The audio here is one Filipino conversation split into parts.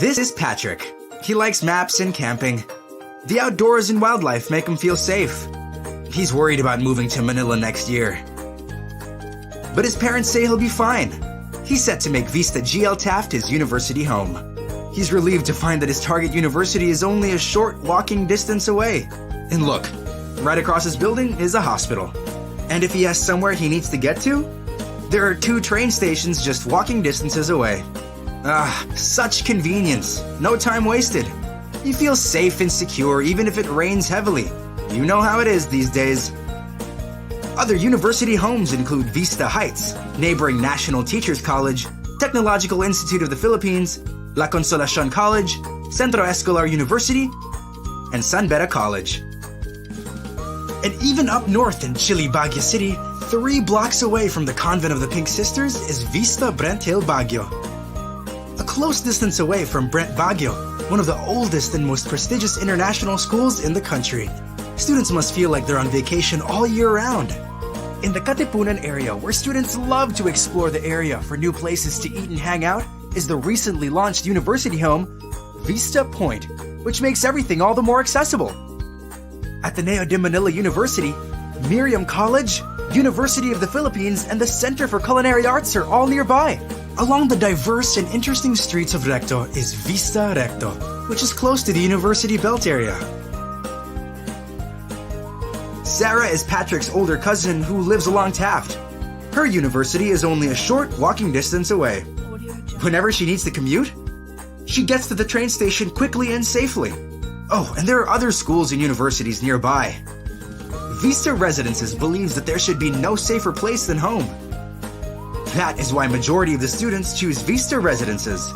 This is Patrick. He likes maps and camping. The outdoors and wildlife make him feel safe. He's worried about moving to Manila next year. But his parents say he'll be fine. He's set to make Vista GL Taft his university home. He's relieved to find that his target university is only a short walking distance away. And look, right across his building is a hospital. And if he has somewhere he needs to get to, there are 2 train stations just walking distances away. Such convenience. No time wasted. You feel safe and secure even if it rains heavily. You know how it is these days. Other university homes include Vista Heights, neighboring National Teachers College, Technological Institute of the Philippines, La Consolacion College, Centro Escolar University, and San Beda College. And even up north in Chile, Baguio City, 3 blocks away from the Convent of the Pink Sisters is Vista Brent Hill Baguio. A close distance away from Brent Baguio, one of the oldest and most prestigious international schools in the country. Students must feel like they're on vacation all year round. In the Katipunan area, where students love to explore the area for new places to eat and hang out, is the recently launched university home, Vista Point, which makes everything all the more accessible. Ateneo de Manila University, Miriam College, University of the Philippines, and the Center for Culinary Arts are all nearby. Along the diverse and interesting streets of Recto is Vista Recto, which is close to the University Belt area. Sarah is Patrick's older cousin who lives along Taft. Her university is only a short walking distance away. Whenever she needs to commute, she gets to the train station quickly and safely. Oh, and there are other schools and universities nearby. Vista Residences believes that there should be no safer place than home. That is why majority of the students choose Vista Residences.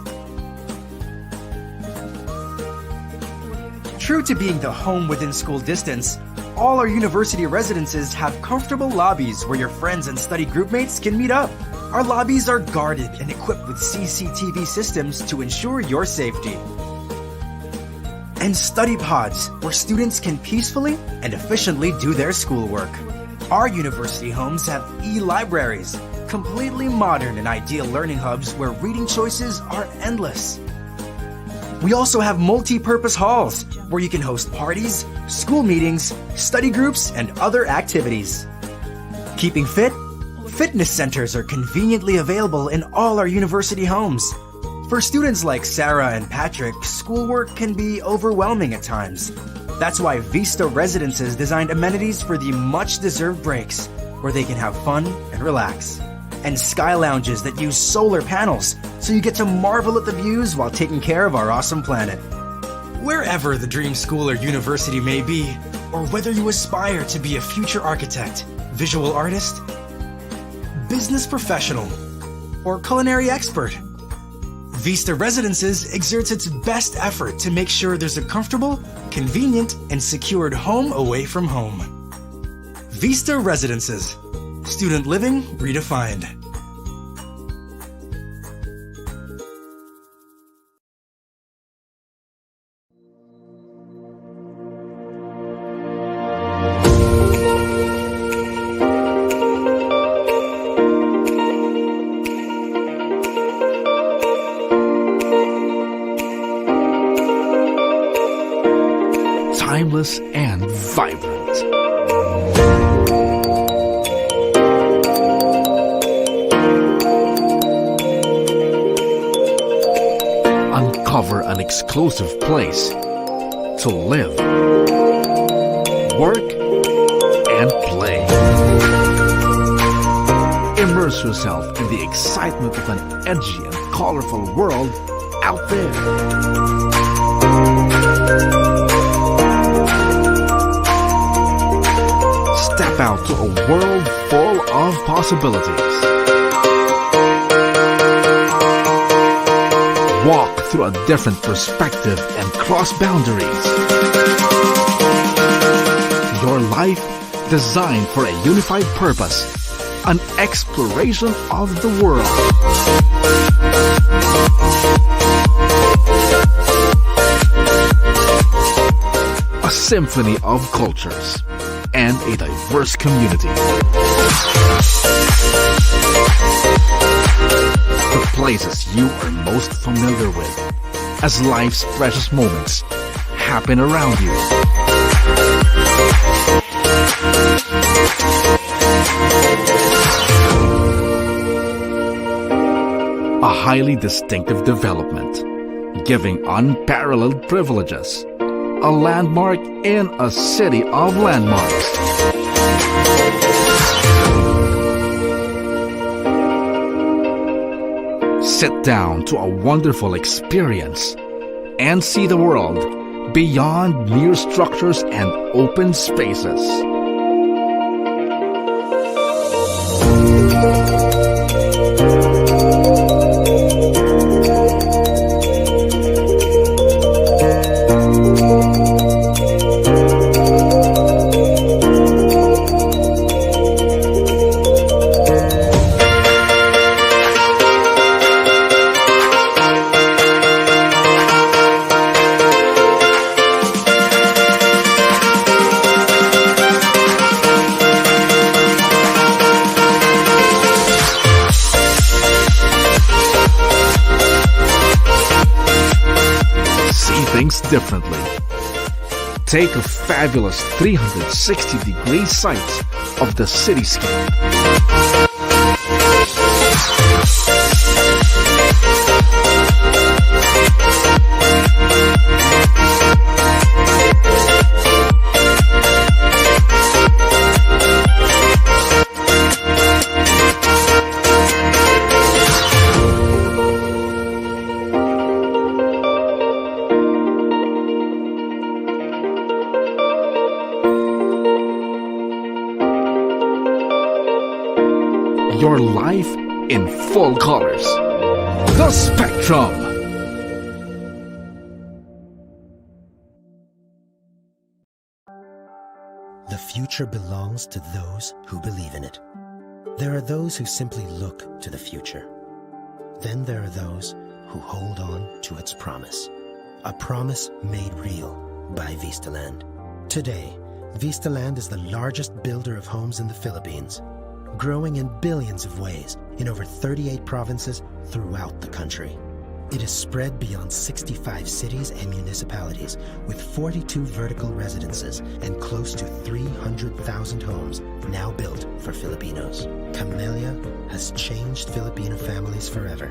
True to being the home within school distance, all our university residences have comfortable lobbies where your friends and study groupmates can meet up. Our lobbies are guarded and equipped with CCTV systems to ensure your safety. And study pods where students can peacefully and efficiently do their schoolwork. Our university homes have e-libraries, completely modern and ideal learning hubs where reading choices are endless. We also have multi-purpose halls where you can host parties, school meetings, study groups, and other activities. Keeping fit? Fitness centers are conveniently available in all our university homes. For students like Sarah and Patrick, schoolwork can be overwhelming at times. That's why Vista Residences designed amenities for the much-deserved breaks, where they can have fun and relax. And sky lounges that use solar panels, so you get to marvel at the views while taking care of our awesome planet. Wherever the dream school or university may be, or whether you aspire to be a future architect, visual artist, business professional, or culinary expert, Vista Residences exerts its best effort to make sure there's a comfortable, convenient, and secured home away from home. Vista Residences. Student living redefined. endless and vibrant. Uncover an exclusive place to live, work, and play. Immerse yourself in the excitement of an edgy and colorful world out there. Step out to a world full of possibilities. Walk through a different perspective and cross boundaries. Your life designed for a unified purpose, an exploration of the world. A symphony of cultures and a diverse community. The places you are most familiar with as life's precious moments happen around you. A highly distinctive development, giving unparalleled privileges. A landmark in a city of landmarks. Sit down to a wonderful experience and see the world beyond mere structures and open spaces. Differently. Take a fabulous 360-degree sight of the cityscape. Your life in full colors. The Spectrum. The future belongs to those who believe in it. There are those who simply look to the future. Then there are those who hold on to its promise. A promise made real by VistaLand. Today, VistaLand is the largest builder of homes in the Philippines, growing in billions of ways in over 38 provinces throughout the country. It is spread beyond 65 cities and municipalities with 42 vertical residences and close to 300,000 homes now built for Filipinos. Camellia has changed Filipino families forever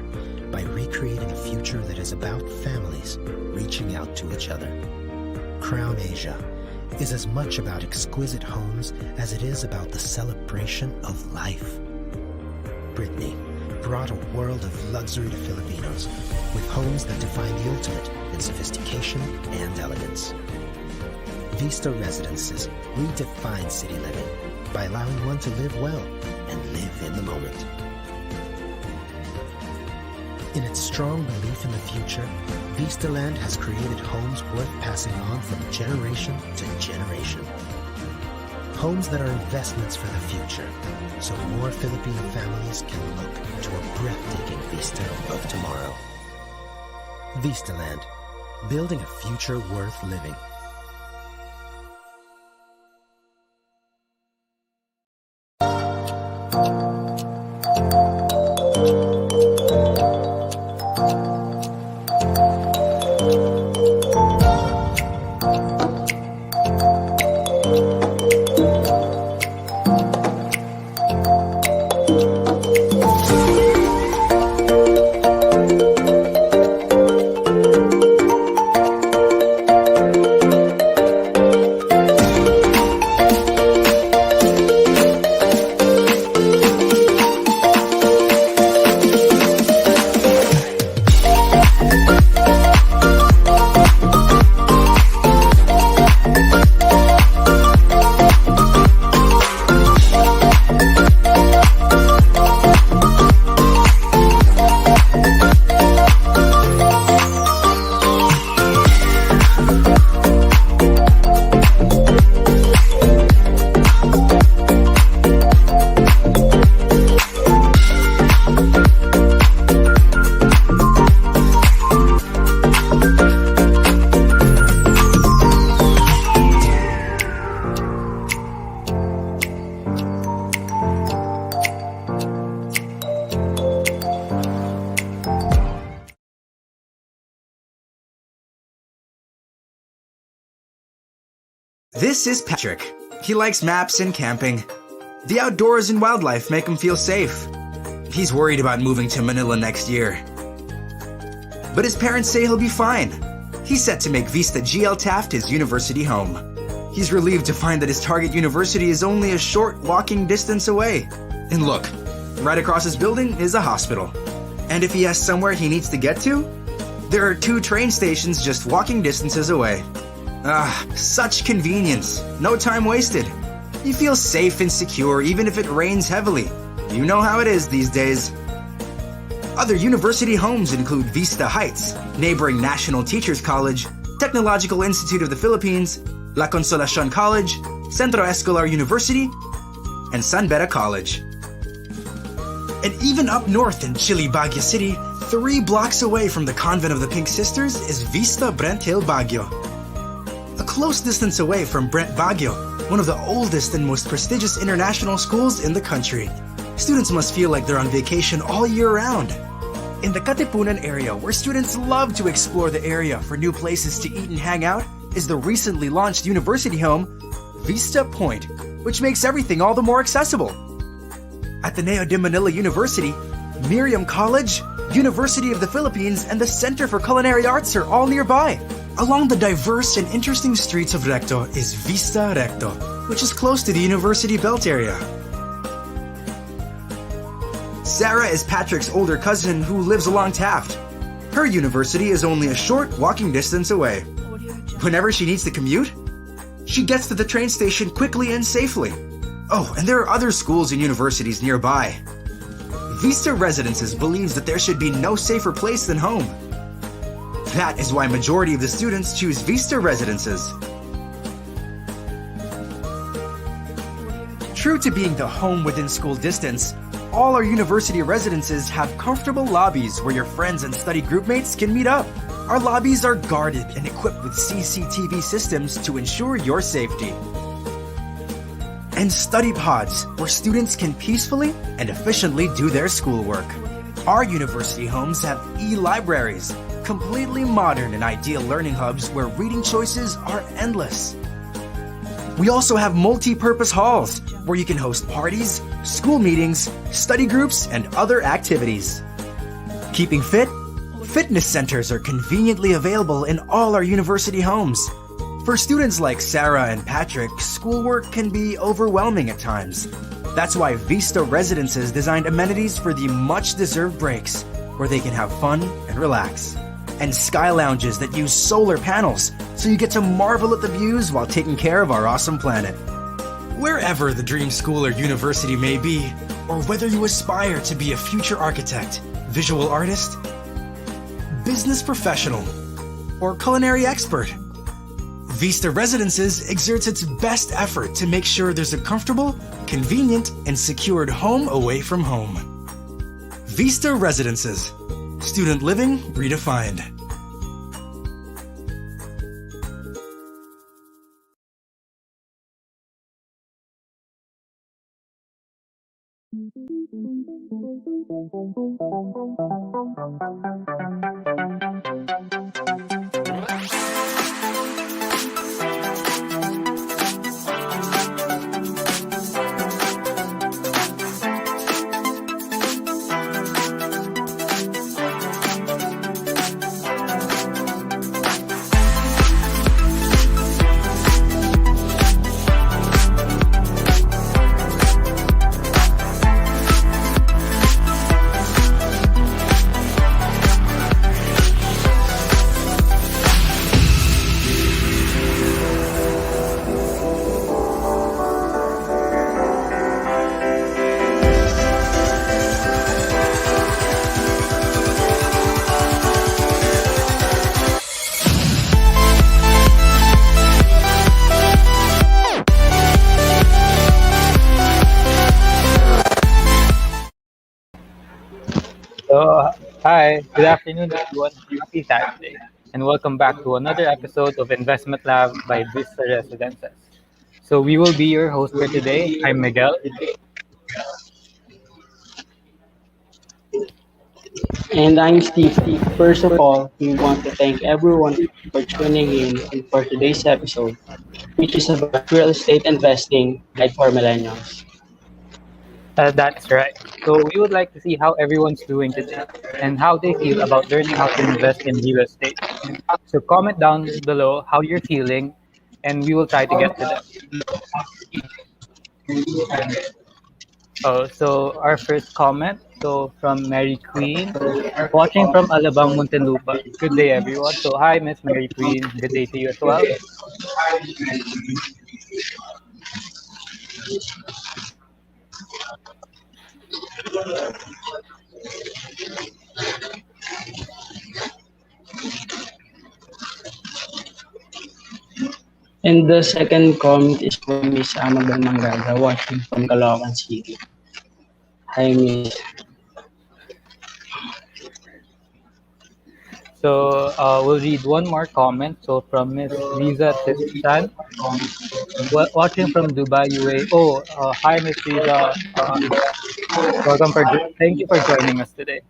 by recreating a future that is about families reaching out to each other. Crown Asia is as much about exquisite homes as it is about the celebration of life. Brittany brought a world of luxury to Filipinos with homes that define the ultimate in sophistication and elegance. Vista Residences redefine city living by allowing one to live well and live in the moment. In its strong belief in the future, VistaLand has created homes worth passing on from generation to generation. Homes that are investments for the future, so more Filipino families can look to a breathtaking vista of tomorrow. VistaLand, building a future worth living. This is Patrick. He likes maps and camping. The outdoors and wildlife make him feel safe. He's worried about moving to Manila next year. But his parents say he'll be fine. He's set to make Vista GL Taft his university home. He's relieved to find that his target university is only a short walking distance away. And look, right across his building is a hospital. And if he has somewhere he needs to get to, there are 2 train stations just walking distances away. Such convenience. No time wasted. You feel safe and secure even if it rains heavily. You know how it is these days. Other university homes include Vista Heights, neighboring National Teachers College, Technological Institute of the Philippines, La Consolacion College, Centro Escolar University, and San Beda College. And even up north in Chile, Baguio City, 3 blocks away from the Convent of the Pink Sisters is Vista Brent Hill Baguio. A close distance away from Brent Baguio, one of the oldest and most prestigious international schools in the country. Students must feel like they're on vacation all year round. In the Katipunan area, where students love to explore the area for new places to eat and hang out, is the recently launched university home, Vista Point, which makes everything all the more accessible. Ateneo de Manila University, Miriam College, University of the Philippines, and the Center for Culinary Arts are all nearby. Along the diverse and interesting streets of Recto is Vista Recto, which is close to the University Belt area. Sarah is Patrick's older cousin who lives along Taft. Her university is only a short walking distance away. Whenever she needs to commute, she gets to the train station quickly and safely. Oh, and there are other schools and universities nearby. Vista Residences believes that there should be no safer place than home. That is why majority of the students choose Vista Residences. True to being the home within school distance, all our university residences have comfortable lobbies where your friends and study groupmates can meet up. Our lobbies are guarded and equipped with CCTV systems to ensure your safety. And study pods where students can peacefully and efficiently do their schoolwork. Our university homes have e-libraries, completely modern and ideal learning hubs where reading choices are endless. We also have multi-purpose halls where you can host parties, school meetings, study groups, and other activities. Keeping fit? Fitness centers are conveniently available in all our university homes. For students like Sarah and Patrick, schoolwork can be overwhelming at times. That's why Vista Residences designed amenities for the much-deserved breaks, where they can have fun and relax. And sky lounges that use solar panels, so you get to marvel at the views while taking care of our awesome planet. Wherever the dream school or university may be, or whether you aspire to be a future architect, visual artist, business professional, or culinary expert, Vista Residences exerts its best effort to make sure there's a comfortable, convenient, and secured home away from home. Vista Residences. Student living redefined. Hi, good afternoon, everyone. Happy Saturday, and welcome back to another episode of Investment Lab by Vista Residences. So, we will be your host for today. I'm Miguel. And I'm Steve. First of all, we want to thank everyone for tuning in for today's episode, which is about real estate investing guide for millennials. That's right. So we would like to see how everyone's doing today and how they feel about learning how to invest in real estate. So comment down below how you're feeling, and we will try to get to them. Oh, so our first comment, so from Mary Queen, watching from Alabang, Muntinlupa. Good day, everyone. So hi, Miss Mary Queen. Good day to you as well. And the second comment is from Miss Amabel Mangaza, watching from Caloocan City. Hi, Miss. So we'll read one more comment. So from Miss Riza Tishan, watching from Dubai, UAE. Oh, hi, Miss Riza. Thank you for joining us today.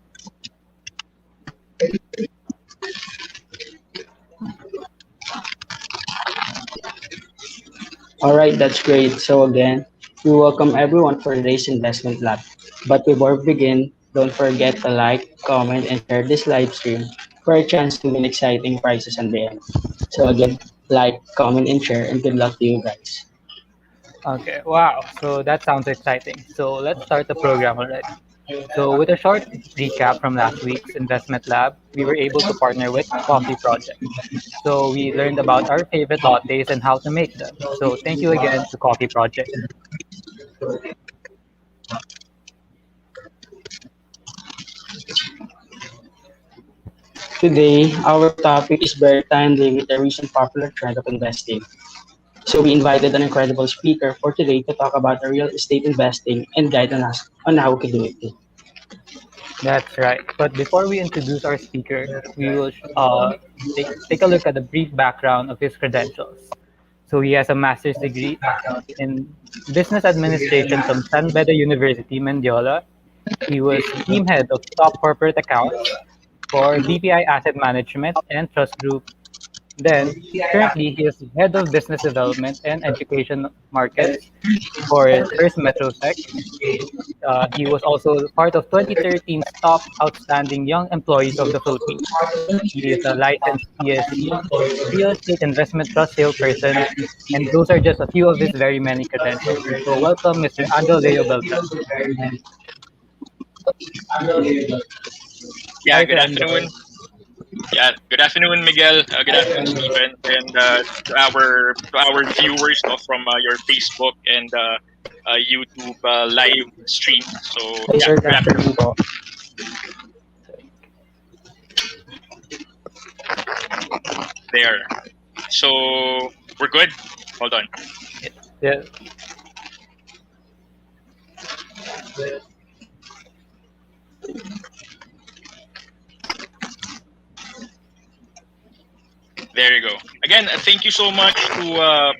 All right, that's great. So again, we welcome everyone for today's investment lab. But before we begin, don't forget to like, comment, and share this live stream for a chance to win exciting prizes at the end. So again, like, comment, and share, and good luck to you guys. Okay, wow. So that sounds exciting. So let's start the program already. So with a short recap from last week's Investment Lab, we were able to partner with Coffee Project. So we learned about our favorite lattes and how to make them. So thank you again to Coffee Project. Today, our topic is very timely with the recent popular trend of investing. So we invited an incredible speaker for today to talk about the real estate investing and guide on us on how we can do it too. That's right. But before we introduce our speaker, we will take a look at the brief background of his credentials. So he has a master's degree in business administration from San Beda University, Mendiola. He was team head of top corporate accounts for BPI Asset Management and Trust Group. Then, currently, he is head of business development and education markets for First Metrosec. He was also part of 2013's top outstanding young employees of the Philippines. He is a licensed PSC, real estate investment trust salesperson, and those are just a few of his very many credentials. So welcome, Mr. Andro Leo Beltran. Yeah, Hi, good Sir Andro. afternoon. Yeah, good afternoon, Miguel. Good afternoon, Stephen, and to our viewers, no, from your Facebook and YouTube live stream. So Hey, yeah, sir, good good afternoon. afternoon po. There. So we're good. Hold on. Yeah, There you go. Again, thank you so much to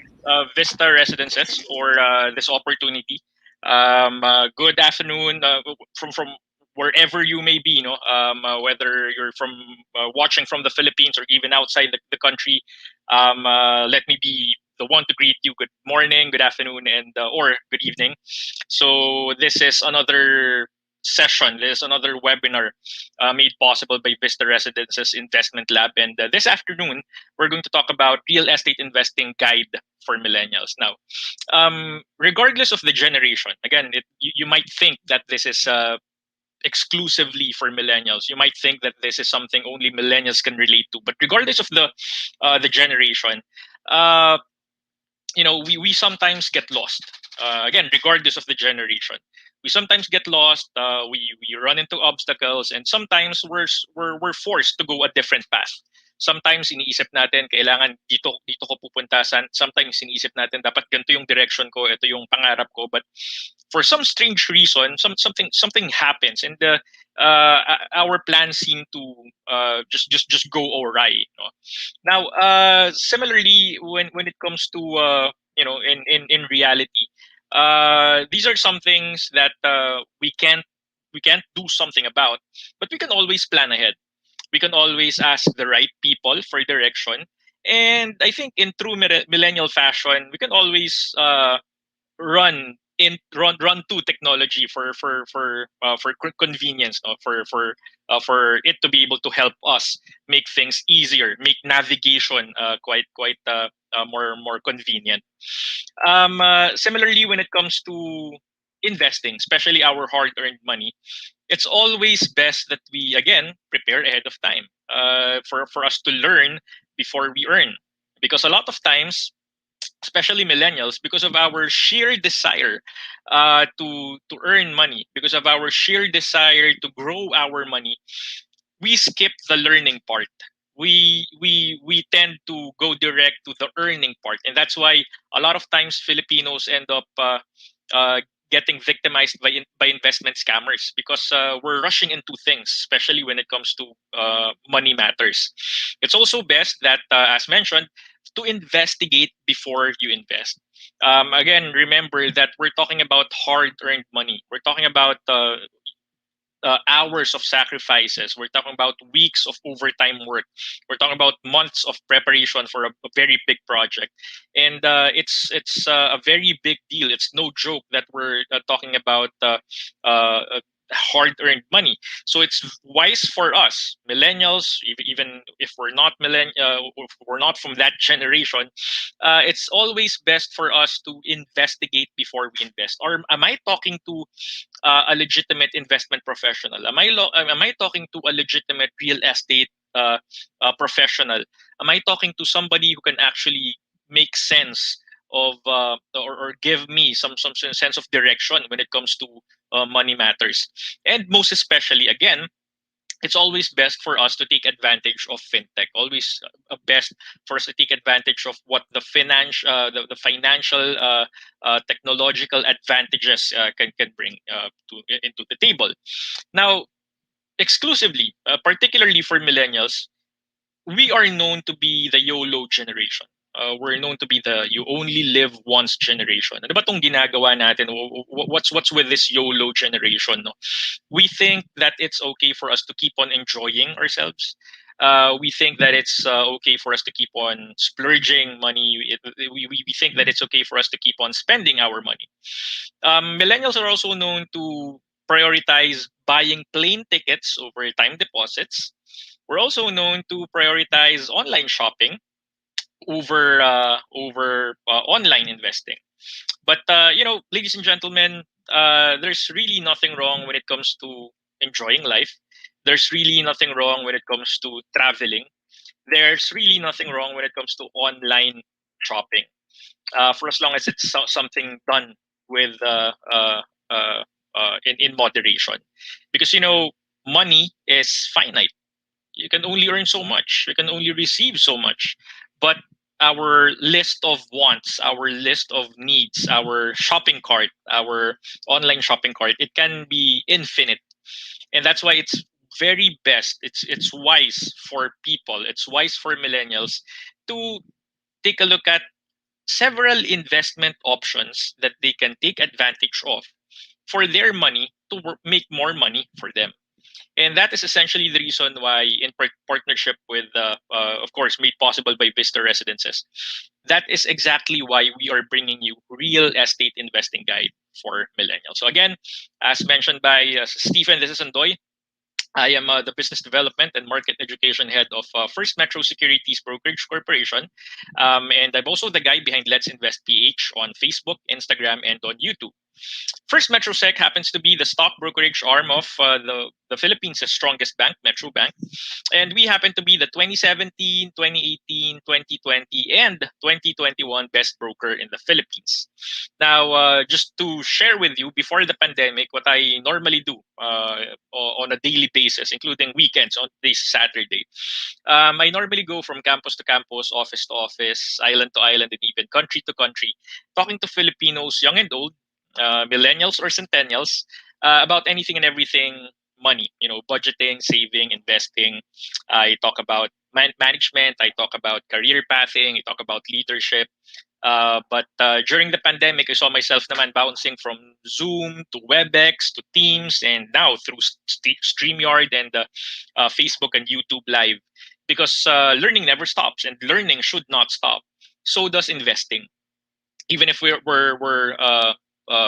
Vista Residences for this opportunity. Good afternoon from wherever you may be. Whether you're from watching from the Philippines or even outside the country. Let me be the one to greet you. Good morning, good afternoon, and or good evening. So this is another session. This is another webinar made possible by Vista Residences Investment Lab, and this afternoon we're going to talk about real estate investing guide for millennials. Now, regardless of the generation, again, you might think that this is exclusively for millennials. You might think that this is something only millennials can relate to. But regardless of the generation, uh, we sometimes get lost. Again, regardless of the generation, we sometimes get lost. We run into obstacles, and sometimes we're forced to go a different path. Sometimes iniisip natin kailangan dito ko pupunta. Sometimes iniisip natin dapat ganito yung direction ko, ito yung pangarap ko. But for some strange reason, something happens, and our plans seem to just go awry. Now, similarly, when it comes to in reality, these are some things that we can't can't do something about, but we can always plan ahead. We can always ask the right people for direction. And I think in true millennial fashion, we can always run to technology for convenience, no? For it to be able to help us make things easier, make navigation quite more convenient. Similarly, when it comes to investing, especially our hard-earned money, it's always best that we again prepare ahead of time, for us to learn before we earn, because a lot of times, especially millennials, because of our sheer desire to earn money, because of our sheer desire to grow our money, we skip the learning part. We tend to go direct to the earning part, and that's why a lot of times Filipinos end up uh, getting victimized by investment scammers, because we're rushing into things, especially when it comes to money matters. It's also best that, as mentioned, to investigate before you invest. Again, remember that we're talking about hard-earned money. We're talking about hours of sacrifices. We're talking about weeks of overtime work. We're talking about months of preparation for a very big project, and it's a very big deal. It's no joke that we're talking about hard-earned money. So it's wise for us millennials, even if we're not if we're not from that generation. It's always best for us to investigate before we invest. Or am I talking to a legitimate investment professional? Am I talking to a legitimate real estate professional? Am I talking to somebody who can actually make sense of or give me some sense of direction when it comes to money matters? And most especially, again, it's always best for us to take advantage of fintech. Always best for us to take advantage of what the financial technological advantages can bring into the table. Now, exclusively, particularly for millennials, we are known to be the YOLO generation. We're known to be the you only live once generation. Ano ba tong ginagawa natin? What's with this YOLO generation? No? We think that it's okay for us to keep on enjoying ourselves. We think that it's okay for us to keep on splurging money. We think that it's okay for us to keep on spending our money. Millennials are also known to prioritize buying plane tickets over time deposits. We're also known to prioritize online shopping over online investing. But ladies and gentlemen, there's really nothing wrong when it comes to enjoying life. There's really nothing wrong when it comes to traveling. There's really nothing wrong when it comes to online shopping, for as long as it's something done with in moderation, because money is finite. You can only earn so much. You can only receive so much. But our list of wants, our list of needs, our shopping cart, our online shopping cart, it can be infinite. And that's why it's very best. It's wise for people. It's wise for millennials to take a look at several investment options that they can take advantage of for their money to make more money for them. And that is essentially the reason why, in partnership with, of course, made possible by Vista Residences, that is exactly why we are bringing you real estate investing guide for millennials. So again, as mentioned by Stephen, this is Andoy. I am the business development and market education head of First Metro Securities Brokerage Corporation. And I'm also the guy behind Let's Invest PH on Facebook, Instagram, and on YouTube. First Metro Sec happens to be the stock brokerage arm of the Philippines' strongest bank, Metro Bank. And we happen to be the 2017, 2018, 2020, and 2021 best broker in the Philippines. Now, just to share with you, before the pandemic, what I normally do on a daily basis, including weekends, on this Saturday, I normally go from campus to campus, office to office, island to island, and even country to country, talking to Filipinos, young and old, millennials or centennials, about anything and everything money, budgeting, saving, investing. I talk about management. I talk about career pathing. I talk about leadership. But during the pandemic, I saw myself naman bouncing from Zoom to WebEx to Teams, and now through StreamYard and Facebook and YouTube Live, because learning never stops, and learning should not stop. So does investing. Even if we're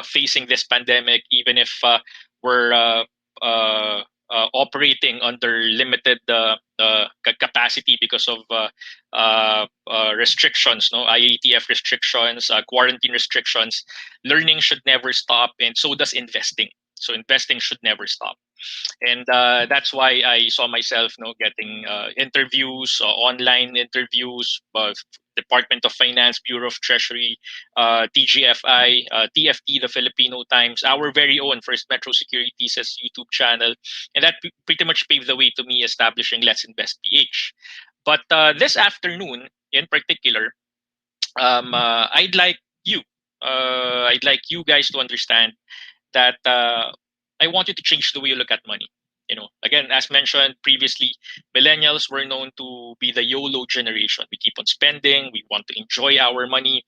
facing this pandemic, even if we're operating under limited capacity because of restrictions, no IATF restrictions, quarantine restrictions, learning should never stop, and so does investing. So investing should never stop, and that's why I saw myself, getting interviews, online interviews, Department of Finance, Bureau of Treasury, TGFI, TFT, the Filipino Times, our very own First Metro Securities' YouTube channel, and that pretty much paved the way to me establishing Let's Invest PH. But this afternoon, in particular, you, I'd like you guys to understand that I want you to change the way you look at money. Again, as mentioned previously, millennials were known to be the YOLO generation. We keep on spending. We want to enjoy our money.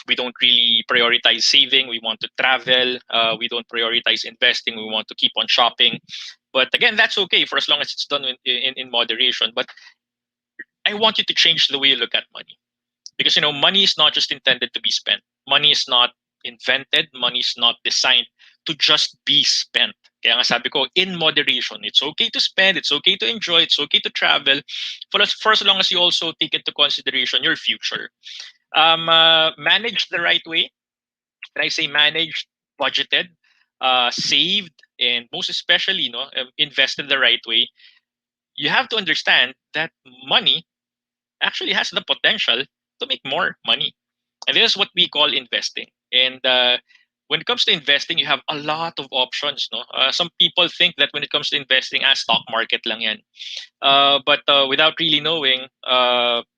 We don't really prioritize saving. We want to travel. We don't prioritize investing. We want to keep on shopping. But again, that's okay for as long as it's done in moderation. But I want you to change the way you look at money. Because money is not just intended to be spent. Money is not invented. Money is not designed to just be spent. Kaya nga sabi ko, in moderation. It's okay to spend, it's okay to enjoy, it's okay to travel, for as long as you also take into consideration your future. Managed the right way. When I say managed, budgeted, saved, and most especially, invested the right way, you have to understand that money actually has the potential to make more money. And this is what we call investing. And when it comes to investing, you have a lot of options. No, some people think that when it comes to investing, stock market lang yan. But without really knowing,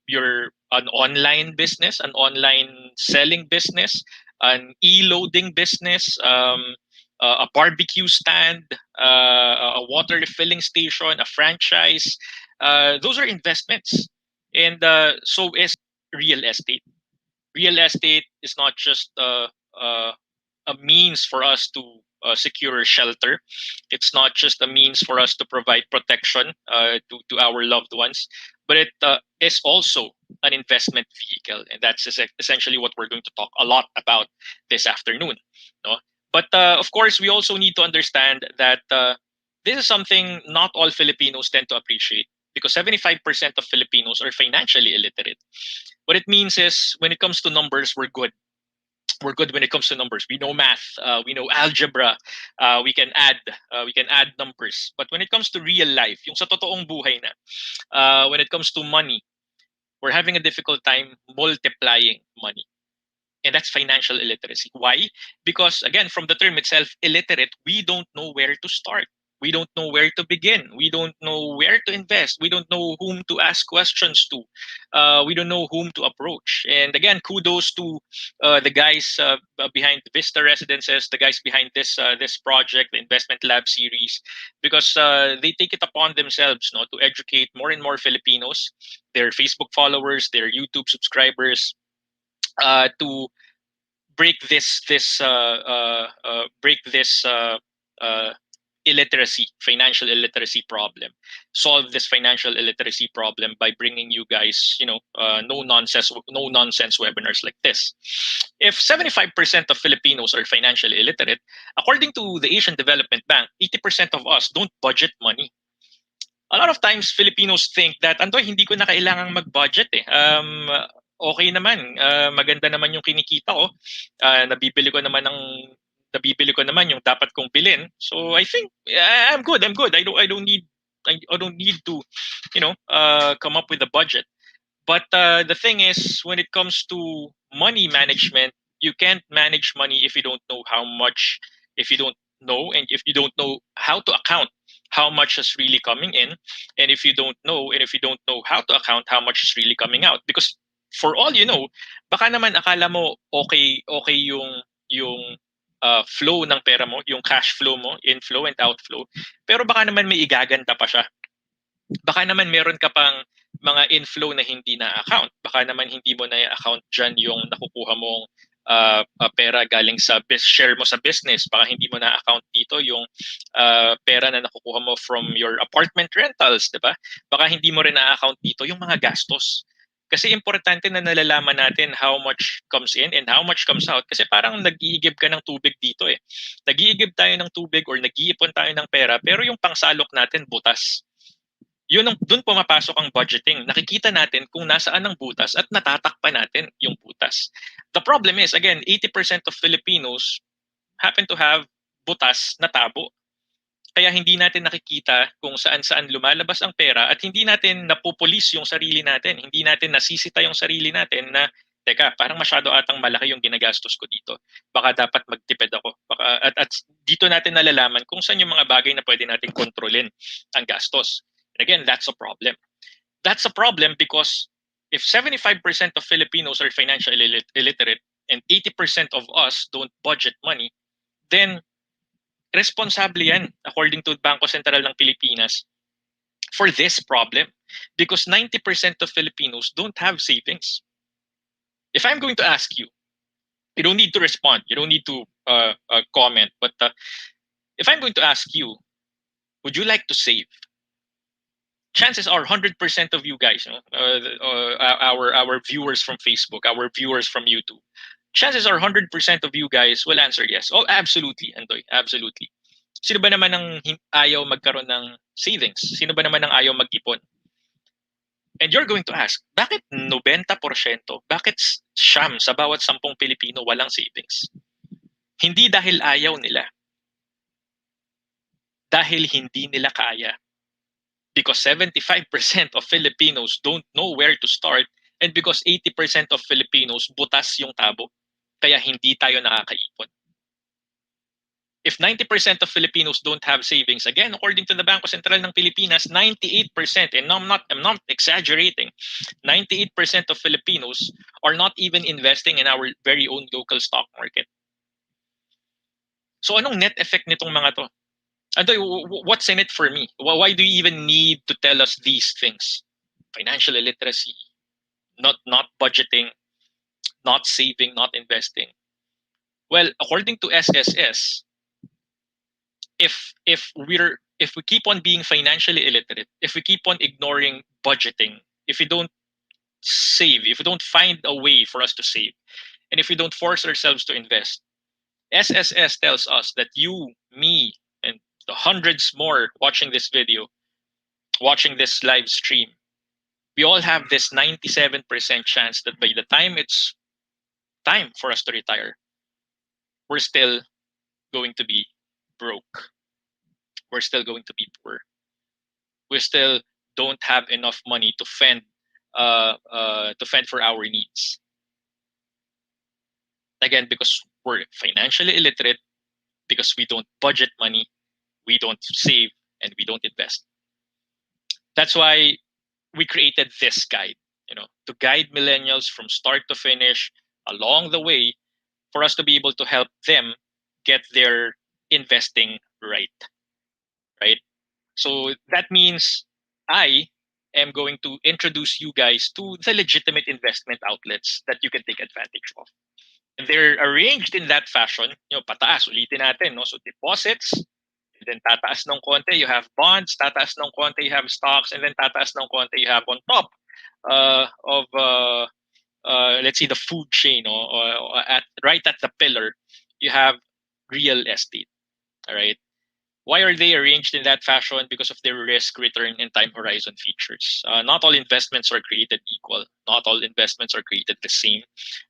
you're an online business, an online selling business, an e-loading business, a barbecue stand, a water refilling station, a franchise. Those are investments. And so is real estate. Real estate is not just a means for us to secure shelter. It's not just a means for us to provide protection to our loved ones, but it is also an investment vehicle. And that's essentially what we're going to talk a lot about this afternoon. No? But of course, we also need to understand that this is something not all Filipinos tend to appreciate, because 75% of Filipinos are financially illiterate. What it means is, when it comes to numbers, we're good. We're good when it comes to numbers. We know math, we know algebra, we can add numbers. But when it comes to real life, yung sa totoong buhay na, when it comes to money, we're having a difficult time multiplying money. And that's financial illiteracy. Why? Because again, from the term itself, illiterate, we don't know where to start. We don't know where to begin. We don't know where to invest. We don't know whom to ask questions to. We don't know whom to approach. And again, kudos to the guys behind Vista Residences, the guys behind this project, the Investment Lab series, because they take it upon themselves, to educate more and more Filipinos, their Facebook followers, their YouTube subscribers, to break this financial illiteracy problem, solve this financial illiteracy problem by bringing you guys, no nonsense webinars like this. If 75% of Filipinos are financially illiterate, according to the Asian Development Bank, 80% of us don't budget money. A lot of times Filipinos think that, Andoy, hindi ko na kailangang mag-budget eh. Okay naman, maganda naman yung kinikita ko, nabibili ko naman yung dapat kong bilhin. So I think I'm good. I don't need to, come up with a budget. But the thing is, when it comes to money management, you can't manage money if you don't know how much, if you don't know, and if you don't know how to account how much is really coming in, and if you don't know how to account how much is really coming out. Because for all you know, baka naman akala mo okay yung flow ng pera mo, yung cash flow mo, inflow and outflow, pero baka naman may igaganda pa siya. Baka naman meron ka pang mga inflow na hindi na-account. Baka naman hindi mo na-account dyan yung nakukuha mong pera galing sa share mo sa business. Baka hindi mo na-account dito yung pera na nakukuha mo from your apartment rentals, di ba? Baka hindi mo rin na-account dito yung mga gastos. Kasi importante na nalalaman natin how much comes in and how much comes out. Kasi parang nag-iigib ka ng tubig dito eh. Nag-iigib tayo ng tubig or nag-iipon tayo ng pera, pero yung pangsalok natin butas. Doon pumapasok ang budgeting. Nakikita natin kung nasaan ang butas at natatakpan natin yung butas. The problem is, again, 80% of Filipinos happen to have butas na tabo. Kaya hindi natin nakikita kung saan-saan lumalabas ang pera at hindi natin napupulis yung sarili natin. Hindi natin nasisita yung sarili natin na, teka, parang masyado atang malaki yung ginagastos ko dito. Baka dapat magtipid ako. At dito natin nalalaman kung saan yung mga bagay na pwede natin kontrolin ang gastos. And again, that's a problem. That's a problem because if 75% of Filipinos are financially illiterate and 80% of us don't budget money, then responsable yan, according to Bangko Sentral ng Pilipinas, for this problem. Because 90% of Filipinos don't have savings. If I'm going to ask you, you don't need to respond, you don't need to comment, but if I'm going to ask you, would you like to save? Chances are 100% of you guys, our viewers from Facebook, our viewers from YouTube, chances are 100% of you guys will answer yes. Oh, absolutely, Andoy, absolutely. Sino ba naman ang ayaw magkaroon ng savings? Sino ba naman ang ayaw mag-ipon? And you're going to ask, bakit 90%? Bakit siyam sa bawat 10 Pilipino walang savings? Hindi dahil ayaw nila. Dahil hindi nila kaya. Because 75% of Filipinos don't know where to start and because 80% of Filipinos butas yung tabo. Kaya hindi tayo nakakaipon. If 90% of Filipinos don't have savings, again, according to the Bangko Sentral ng Pilipinas, 98%, and I'm not exaggerating, 98% of Filipinos are not even investing in our very own local stock market. So anong net effect nitong mga to? What's in it for me? Why do you even need to tell us these things? Financial illiteracy, not budgeting, not saving, not investing. Well, according to SSS, if we keep on being financially illiterate, if we keep on ignoring budgeting, if we don't save, if we don't find a way for us to save, and if we don't force ourselves to invest, SSS tells us that you, me, and the hundreds more watching this video, watching this live stream, we all have this 97% chance that by the time it's time for us to retire, we're still going to be broke. We're still going to be poor. We still don't have enough money to fend for our needs. Again, because we're financially illiterate, because we don't budget money, we don't save, and we don't invest. That's why we created this guide, to guide millennials from start to finish along the way for us to be able to help them get their investing right. So that means I am going to introduce you guys to the legitimate investment outlets that you can take advantage of. And they're arranged in that fashion, pataas, ulitin natin, no? So deposits, and then tataas ng konti, you have bonds, tataas ng konti, you have stocks, and then tataas ng konti, you have on top of let's say the food chain, or right at the pillar, you have real estate. All right. Why are they arranged in that fashion? Because of their risk, return, and time horizon features. Not all investments are created equal. Not all investments are created the same.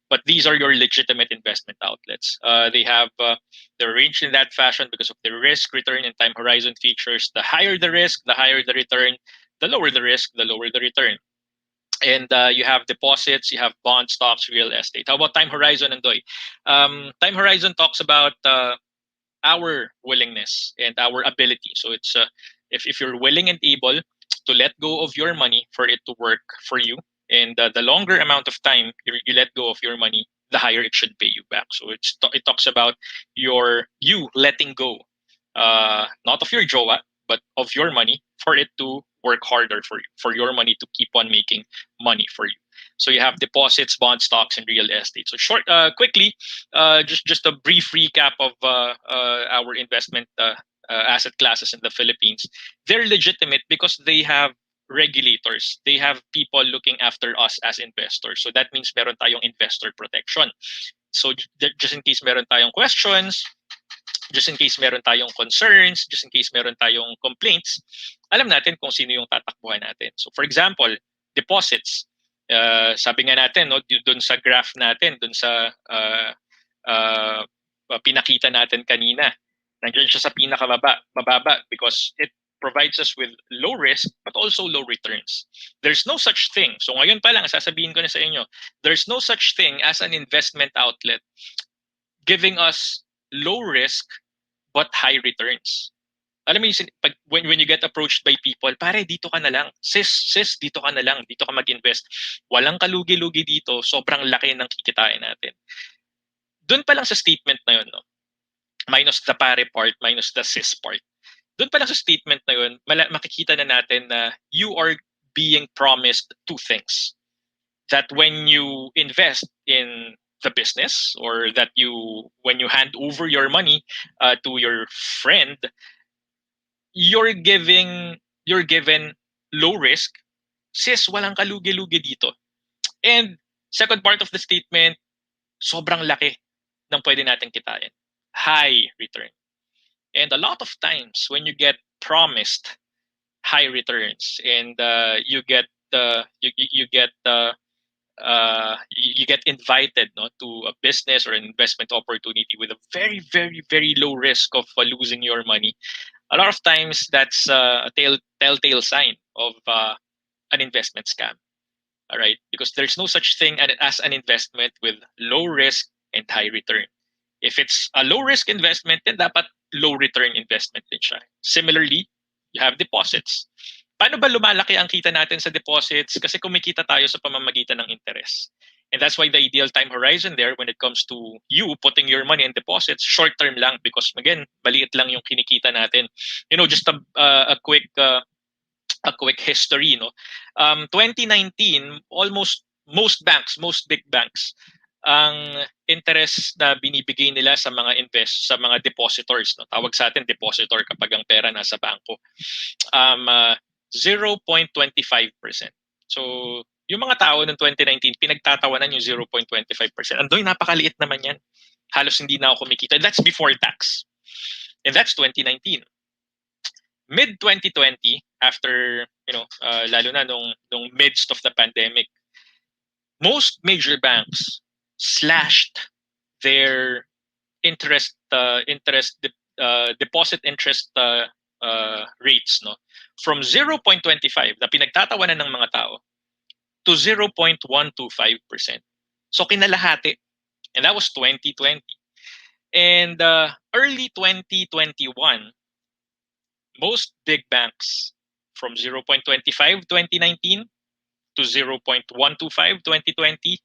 But these are your legitimate investment outlets. They're arranged in that fashion because of their risk, return, and time horizon features. The higher the risk, the higher the return. The lower the risk, the lower the return. And you have deposits, you have bonds, stocks, real estate. How about time horizon, Andoy? Time horizon talks about our willingness and our ability. So it's if you're willing and able to let go of your money for it to work for you, and the longer amount of time you let go of your money, the higher it should pay you back. So it talks about you letting go, not of your jowa, but of your money for it to work harder for your money to keep on making money for you. So you have deposits, bond stocks, and real estate. So quickly, just a brief recap of our investment asset classes in the Philippines. They're legitimate because they have regulators. They have people looking after us as investors. So that means meron tayong investor protection. So just in case meron tayong questions, just in case meron tayong concerns, just in case meron tayong complaints, alam natin kung sino yung tatakbuhan natin. So for example, deposits. Sabi nga natin, no, dun sa graph natin, dun sa pinakita natin kanina, nandiyan siya sa mababa because it provides us with low risk but also low returns. There's no such thing. So ngayon pa lang, sasabihin ko na sa inyo, there's no such thing as an investment outlet giving us low risk but high returns. Alam mo yung when you get approached by people, pare, dito ka na lang. Sis, dito ka na lang. Dito ka mag-invest. Walang kalugi-lugi dito. Sobrang laki ng kikitain natin. Doon pa lang sa statement na yun, no? Minus the pare part, minus the sis part. Doon pa lang sa statement na yun, makikita na natin na you are being promised two things. That when you invest in the business, or that when you hand over your money to your friend, you're given low risk. Sis, walang kalugi-lugi dito. And second part of the statement, sobrang laki ng pwede natin kitain. High return. And a lot of times when you get promised high returns and you get invited, no, to a business or an investment opportunity with a very, very, very low risk of losing your money, a lot of times that's a telltale sign of an investment scam. All right, because there's no such thing as an investment with low risk and high return. If it's a low risk investment, then dapat low return investment din siya. Similarly, you have deposits. Paano ba lumalaki ang kita natin sa deposits? Kasi kumikita tayo sa pamamagitan ng interest. And that's why the ideal time horizon there when it comes to you putting your money in deposits, short term lang, because again, maliit lang yung kinikita natin. You know, just a quick history, no. 2019, most big banks, ang interest na binibigay nila sa mga depositors, no. Tawag sa atin depositor kapag ang pera nasa bangko. 0.25%. So, yung mga tao ng 2019, pinagtatawanan yung 0.25%. Andoy, napakaliit naman yan. Halos hindi na ako kumikita. That's before tax. And that's 2019. Mid-2020, after, lalo na nung midst of the pandemic, most major banks slashed their deposit interest rates, no, from 0.25 na pinagtatawanan ng mga tao to 0.125%. So kinalahati. And that was 2020. And early 2021, most big banks from 0.25 2019 to 0.125 2020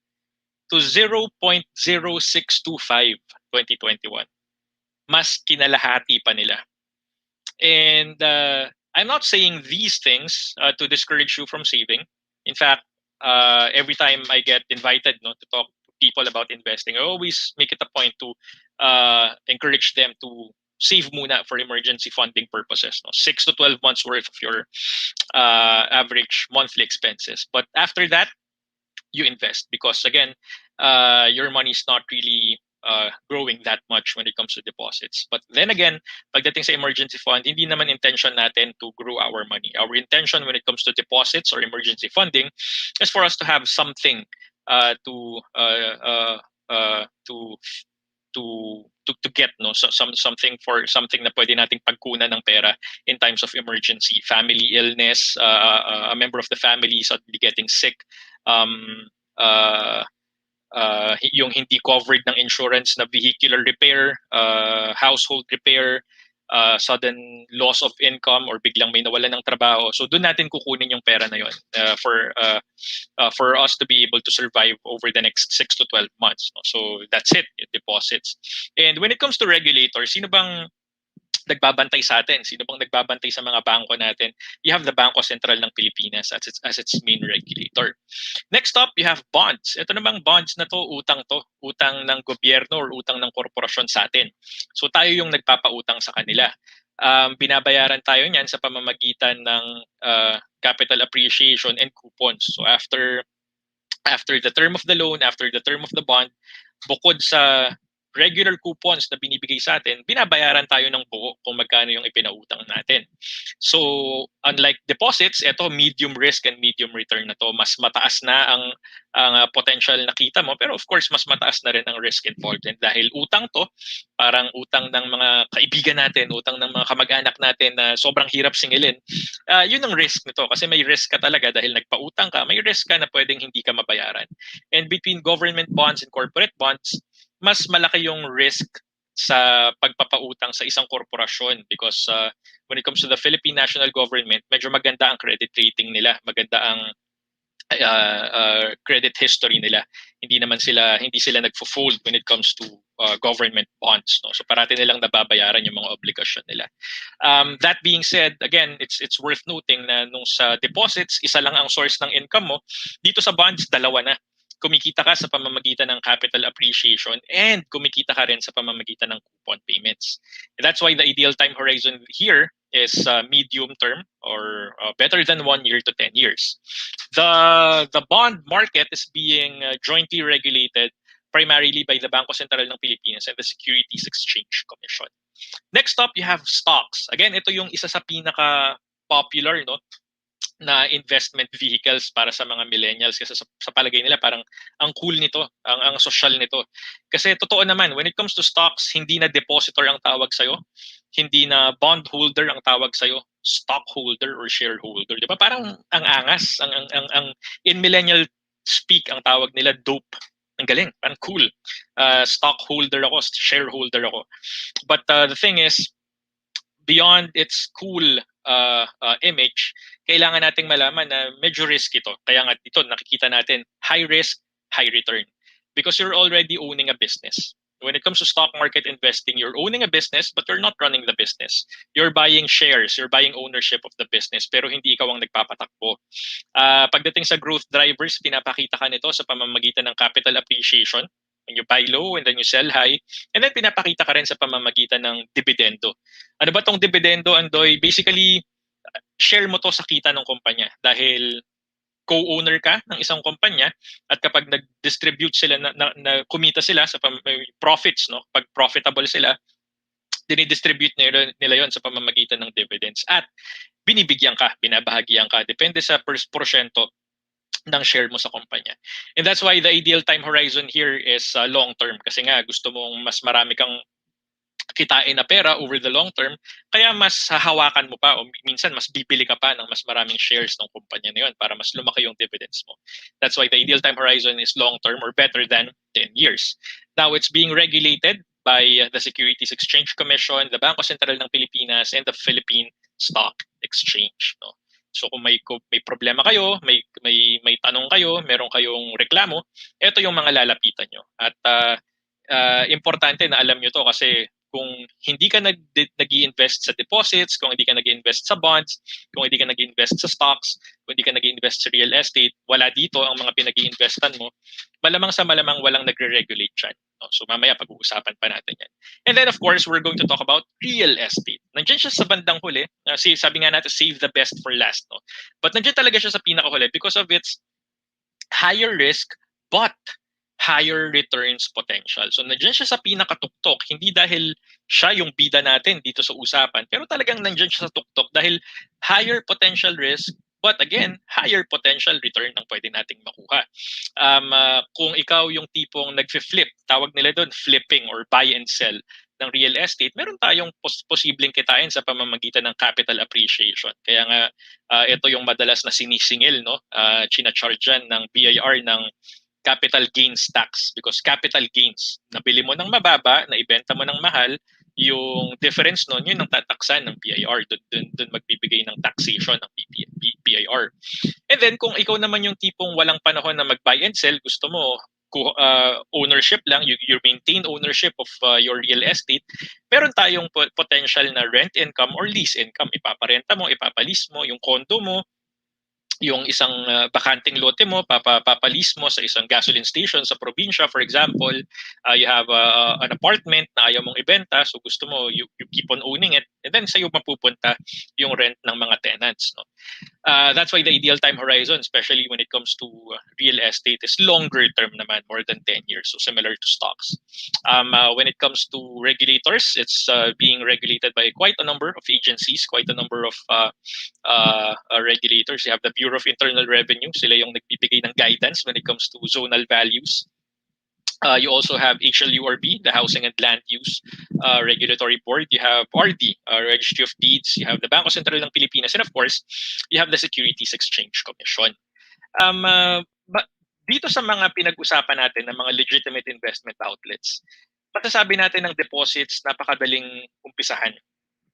to 0.0625 2021. Mas kinalahati pa nila. And I'm not saying these things to discourage you from saving. In fact, every time I get invited, no, to talk to people about investing, I always make it a point to encourage them to save muna for emergency funding purposes. No? 6 to 12 months worth of your average monthly expenses. But after that, you invest because, again, your money is not really growing that much when it comes to deposits. But then again, pagdating sa emergency fund, hindi naman intention natin to grow our money. Our intention when it comes to deposits or emergency funding is for us to have something to get, no, something na pwede nating pagkunan ng pera in times of emergency, family illness, a member of the family suddenly getting sick, yung hindi covered ng insurance na vehicular repair, household repair, sudden loss of income or biglang may nawalan ng trabaho. So doon natin kukunin yung pera na yun for us to be able to survive over the next 6 to 12 months. So that's it, deposits. And when it comes to regulators, sino bang nagbabantay sa atin? Sino bang nagbabantay sa mga bangko natin? You have the Bangko Sentral ng Pilipinas as its main regulator. Next up, you have bonds. Ito namang bonds na to, utang ng gobyerno or utang ng korporasyon sa atin. So tayo yung nagpapautang sa kanila. Binabayaran tayo niyan sa pamamagitan ng capital appreciation and coupons. So after the term of the loan, after the term of the bond, bukod sa regular coupons na binibigay sa atin, binabayaran tayo ng buo kung magkano yung ipinautang natin. So, unlike deposits, ito medium risk and medium return na to. Mas mataas na ang potential na kita mo, pero of course, mas mataas na rin ang risk involved. And dahil utang to, parang utang ng mga kaibigan natin, utang ng mga kamag-anak natin na sobrang hirap singilin, yun ang risk nito. Kasi may risk ka talaga dahil nagpautang ka, may risk ka na pwedeng hindi ka mabayaran. And between government bonds and corporate bonds, mas malaki yung risk sa pagpapautang sa isang korporasyon because when it comes to the Philippine national government, medyo maganda ang credit rating nila, maganda ang credit history nila. Hindi sila nagfo-fold when it comes to government bonds, no? So parati nilang nababayaran yung mga obligasyon nila. That being said, again, it's worth noting na nung sa deposits, isa lang ang source ng income mo. Dito sa bonds, dalawa na. Kumikita ka sa pamamagitan ng capital appreciation and kumikita ka rin sa pamamagitan ng coupon payments. And that's why the ideal time horizon here is medium term or better than 1 year to 10 years. The bond market is being jointly regulated primarily by the Bangko Sentral ng Pilipinas and the Securities Exchange Commission. Next up, you have stocks. Again, ito yung isa sa pinaka-popular, no, na investment vehicles para sa mga millennials kasi sa palagay nila parang ang cool nito, ang social nito. Kasi totoo naman, when it comes to stocks, hindi na depositor ang tawag sa'yo, hindi na bondholder ang tawag sa'yo, stockholder or shareholder. Di ba? Parang ang angas, ang in millennial speak, ang tawag nila dope. Ang galing, parang cool. Stockholder ako, shareholder ako. But the thing is, beyond its cool image, kailangan nating malaman na medyo risk ito. Kaya nga dito nakikita natin high risk, high return. Because you're already owning a business. When it comes to stock market investing, you're owning a business but you're not running the business. You're buying shares, you're buying ownership of the business pero hindi ikaw ang nagpapatakbo. Pagdating sa growth drivers, pinapakita ka nito sa pamamagitan ng capital appreciation. When you buy low and then you sell high. And then pinapakita ka rin sa pamamagitan ng dividendo. Ano ba tong dividendo, Andoy? Basically, share mo to sa kita ng kumpanya dahil co-owner ka ng isang kumpanya at kapag nag-distribute sila, na kumita sila sa profits, no? Pag profitable sila, dinidistribute nila yon sa pamamagitan ng dividends at binibigyan ka, binabahagian ka, depende sa porsyento ng share mo sa kumpanya. And that's why the ideal time horizon here is long term kasi nga gusto mong mas marami kang kitain na pera over the long term, kaya mas hahawakan mo pa o minsan mas bibili ka pa ng mas maraming shares ng kumpanya na yun para mas lumaki yung dividends mo. That's why the ideal time horizon is long term or better than 10 years. Now, it's being regulated by the Securities Exchange Commission, the Bangko Sentral ng Pilipinas, and the Philippine Stock Exchange. No? So kung may problema kayo, may tanong kayo, meron kayong reklamo, ito yung mga lalapitan nyo. At importante na alam nyo to kasi kung hindi ka nag-i-invest sa deposits, kung hindi ka nag-i-invest sa bonds, kung hindi ka nag-i-invest sa stocks, kung hindi ka nag-i-invest sa real estate, wala dito ang mga pinag-i-investan mo, malamang sa malamang walang nagre-regulate dyan. No? So mamaya pag-uusapan pa natin yan. And then of course, we're going to talk about real estate. Nandiyan siya sa bandang huli. Sabi nga natin, save the best for last. No? But nandiyan talaga siya sa pinakahuli because of its higher risk but higher returns potential. So nandiyan siya sa pinakatuktok, hindi dahil siya yung bida natin dito sa usapan, pero talagang nandiyan siya sa tuktok dahil higher potential risk, but again, higher potential return ang pwede nating makuha. Kung ikaw yung tipong nagfi-flip, tawag nila doon flipping or buy and sell ng real estate, meron tayong posibleng kitain sa pamamagitan ng capital appreciation. Kaya nga, ito yung madalas na sinisingil, no? China-charge yan ng BIR ng capital gains tax because capital gains, nabili mo ng mababa, na ibenta mo ng mahal, yung difference nun, yun ang tataksan ng BIR. Doon magbibigay ng taxation ng BIR. And then kung ikaw naman yung tipong walang panahon na mag-buy and sell, gusto mo ownership lang, you maintain ownership of your real estate, meron tayong potential na rent income or lease income. Ipaparenta mo, ipapalis mo yung condo mo, yung isang bakanting lote mo, papalis mo sa isang gasoline station sa probinsya, for example. You have an apartment na ayaw mong ibenta, so gusto mo, you keep on owning it, and then sa'yo mapupunta yung rent ng mga tenants. No? That's why the ideal time horizon, especially when it comes to real estate, is longer term naman, more than 10 years, so similar to stocks. When it comes to regulators, it's being regulated by quite a number of agencies, quite a number of regulators. You have the Bureau of Internal Revenue, sila yung nagbibigay ng guidance when it comes to zonal values. You also have HLURB, the Housing and Land Use Regulatory Board. You have RD, Registry of Deeds. You have the Bangko Sentral ng Pilipinas. And of course, you have the Securities Exchange Commission. But dito sa mga pinag-usapan natin ng mga legitimate investment outlets, patasabi natin ng deposits, napakadaling umpisahan.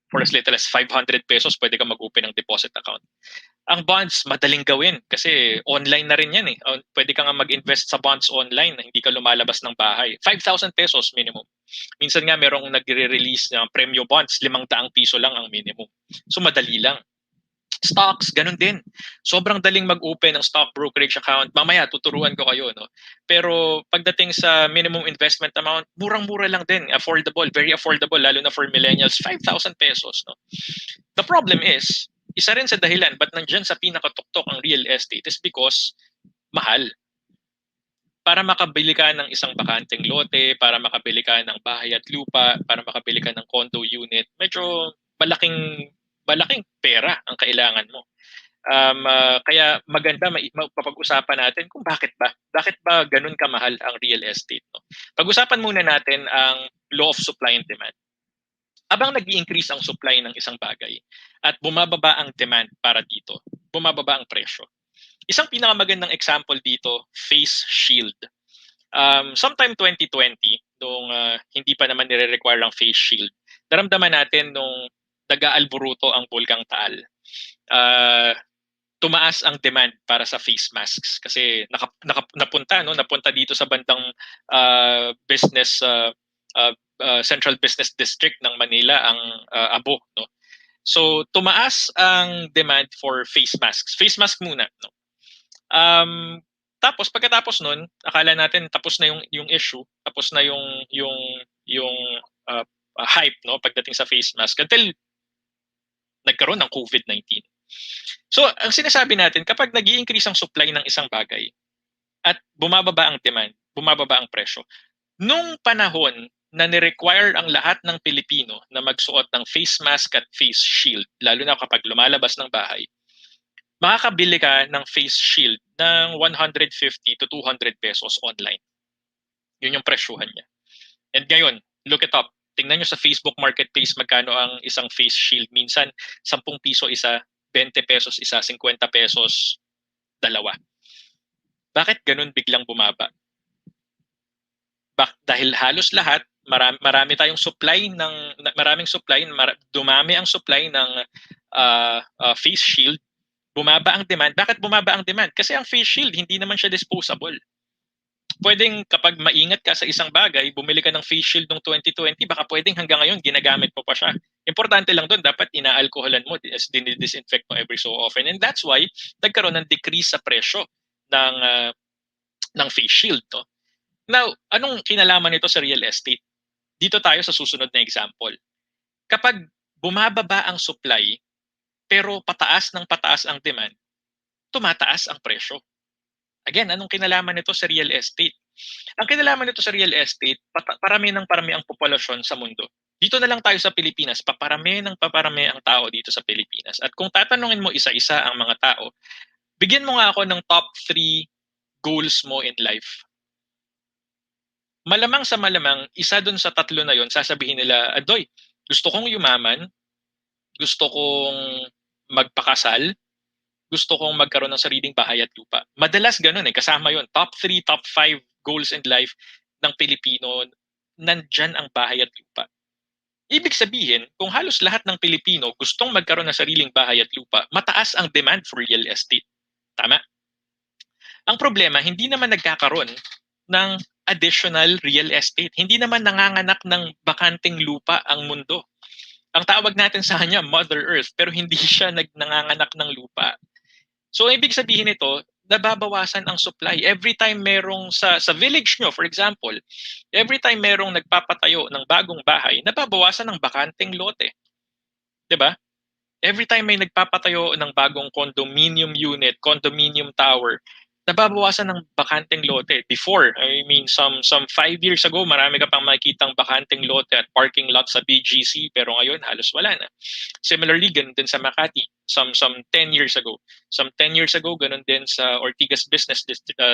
For as little as 500 pesos, pwede ka mag-open ng deposit account. Ang bonds, madaling gawin kasi online na rin yan eh. Pwede ka nga mag-invest sa bonds online na hindi ka lumalabas ng bahay. 5,000 pesos minimum. Minsan nga merong nagre-release ng premium bonds, 500 piso lang ang minimum. So madali lang. Stocks, ganun din. Sobrang daling mag-open ng stock brokerage account. Mamaya, tuturuan ko kayo. No? Pero pagdating sa minimum investment amount, murang-mura lang din. Affordable, very affordable, lalo na for millennials, 5,000 pesos. No? The problem is, isa rin sa dahilan ba't nandyan sa pinakatuktok ang real estate is because mahal. Para makabili ka ng isang bakanteng lote, para makabili ka ng bahay at lupa, para makabili ka ng condo unit, medyo malaking pera ang kailangan mo. Kaya maganda mapag-usapan natin kung bakit ba ganun kamahal ang real estate. No? Pag-usapan muna natin ang law of supply and demand. Abang nag-i-increase ang supply ng isang bagay at bumababa ang demand para dito, bumababa ang presyo. Isang pinakamagandang example dito, face shield. Sometime 2020, nung hindi pa naman nire-require ang face shield, naramdaman natin nung nag-aalburuto ang bulkang Taal. Tumaas ang demand para sa face masks kasi napunta dito sa bandang business Central Business District ng Manila ang abo, no. So tumaas ang demand for face masks. Face mask muna, no. Tapos pagkatapos nun, akala natin tapos na yung issue, tapos na yung hype, no, pagdating sa face mask until nagkaroon ng COVID-19. So, ang sinasabi natin, kapag nag-i-increase ang supply ng isang bagay at bumababa ang demand, bumababa ang presyo, nung panahon na ni-require ang lahat ng Pilipino na magsuot ng face mask at face shield, lalo na kapag lumalabas ng bahay, makakabili ka ng face shield ng 150 to 200 pesos online. Yun yung presyuhan niya. And ngayon, look it up. Tingnan nyo sa Facebook Marketplace magkano ang isang face shield. Minsan, 10 piso isa, 20 pesos isa, 50 pesos dalawa. Bakit ganun biglang bumaba? Dahil halos lahat, marami tayong supply dumami ang supply ng face shield, bumaba ang demand. Bakit bumaba ang demand? Kasi ang face shield, hindi naman siya disposable. Pwedeng kapag maingat ka sa isang bagay, bumili ka ng face shield noong 2020, baka pwedeng hanggang ngayon ginagamit mo pa siya. Importante lang doon, dapat inaalkoholan mo, dinidisinfect mo every so often. And that's why nagkaroon ng decrease sa presyo ng face shield. No? Now, anong kinalaman nito sa real estate? Dito tayo sa susunod na example. Kapag bumababa ang supply, pero pataas ang demand, tumataas ang presyo. Again, anong kinalaman nito sa real estate? Ang kinalaman nito sa real estate, parami ang populasyon sa mundo. Dito na lang tayo sa Pilipinas, paparami ang tao dito sa Pilipinas. At kung tatanungin mo isa-isa ang mga tao, bigyan mo nga ako ng top 3 goals mo in life. Malamang sa malamang, isa dun sa tatlo na yon, sasabihin nila, Adoy, gusto kong yumaman, gusto kong magpakasal, gusto kong magkaroon ng sariling bahay at lupa. Madalas ganun kasama yon. Top 3, top 5 goals in life ng Pilipino, nandyan ang bahay at lupa. Ibig sabihin, kung halos lahat ng Pilipino gustong magkaroon ng sariling bahay at lupa, mataas ang demand for real estate. Tama? Ang problema, hindi naman nagkakaroon ng additional real estate. Hindi naman nanganganak ng bakanting lupa ang mundo. Ang tawag natin sa kanya, Mother Earth, pero hindi siya nanganganak ng lupa. So, ibig sabihin nito, nababawasan ang supply. Every time merong sa village nyo, for example, every time merong nagpapatayo ng bagong bahay, nababawasan ang bakanting lote. 'Di ba? Every time may nagpapatayo ng bagong condominium unit, condominium tower, nababawasan ng bakanteng lote. Before, I mean, some 5 years ago, marami ka pang makikitang bakanteng lote at parking lot sa BGC, pero ngayon halos wala na. Similarly, ganun din sa Makati, some 10 years ago. Some 10 years ago, ganun din sa Ortigas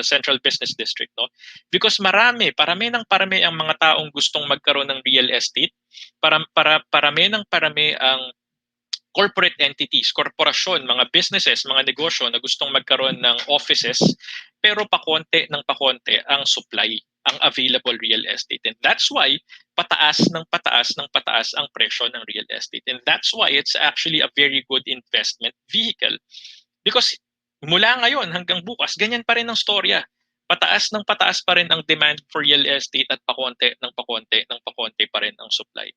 Central Business District. No? Because parami ang mga taong gustong magkaroon ng real estate, parami ang corporate entities, korporasyon, mga businesses, mga negosyo na gustong magkaroon ng offices, pero pakonte ang supply, ang available real estate. And that's why pataas ng pataas ang presyo ng real estate. And that's why it's actually a very good investment vehicle. Because mula ngayon hanggang bukas, ganyan pa rin ang storya. Pataas pa rin ang demand for real estate at pakonte pa rin ang supply.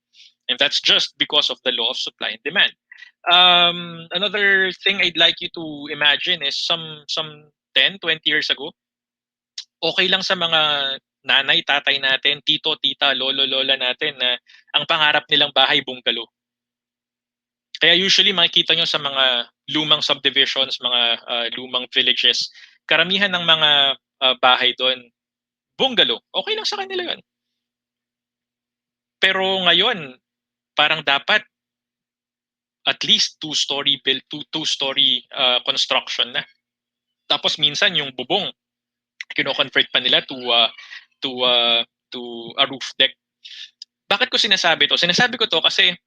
And that's just because of the law of supply and demand. Another thing I'd like you to imagine is some 10, 20 years ago, okay lang sa mga nanay, tatay natin, tito, tita, lolo, lola natin na ang pangarap nilang bahay bungalow. Kaya usually makikita nyo sa mga lumang subdivisions, mga lumang villages, karamihan ng mga bahay doon, bungalow. Okay lang sa kanila yun. Pero ngayon, parang dapat at least two-story construction na. Tapos minsan yung bubong, kino-convert pa nila to a roof deck. Bakit ko sinasabi to? Sinasabi ko to kasi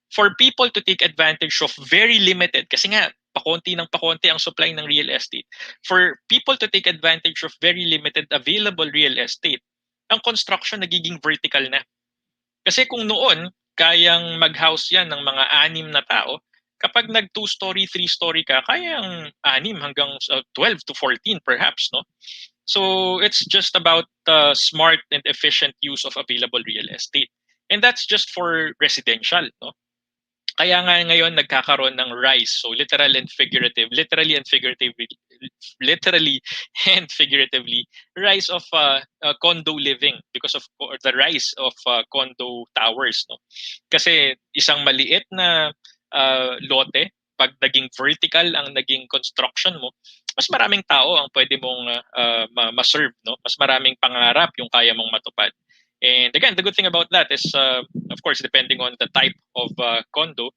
for people to take advantage of very limited, kasi nga pakonti ang supply ng real estate. For people to take advantage of very limited available real estate, ang construction nagiging vertical na. Kasi kung noon, kayang mag-house yan ng mga 6 na tao, kapag nag 2-story, 3-story ka, kayang 6 hanggang 12 to 14 perhaps, no? So it's just about smart and efficient use of available real estate. And that's just for residential, no? Kaya nga ngayon nagkakaroon ng rise. So literally and figuratively, rise of condo living because of the rise of condo towers. No? Kasi isang maliit na lote, pag naging vertical ang naging construction mo, mas maraming tao ang pwede mong ma-serve. No? Mas maraming pangarap yung kaya mong matupad. And again, the good thing about that is, of course, depending on the type of condo,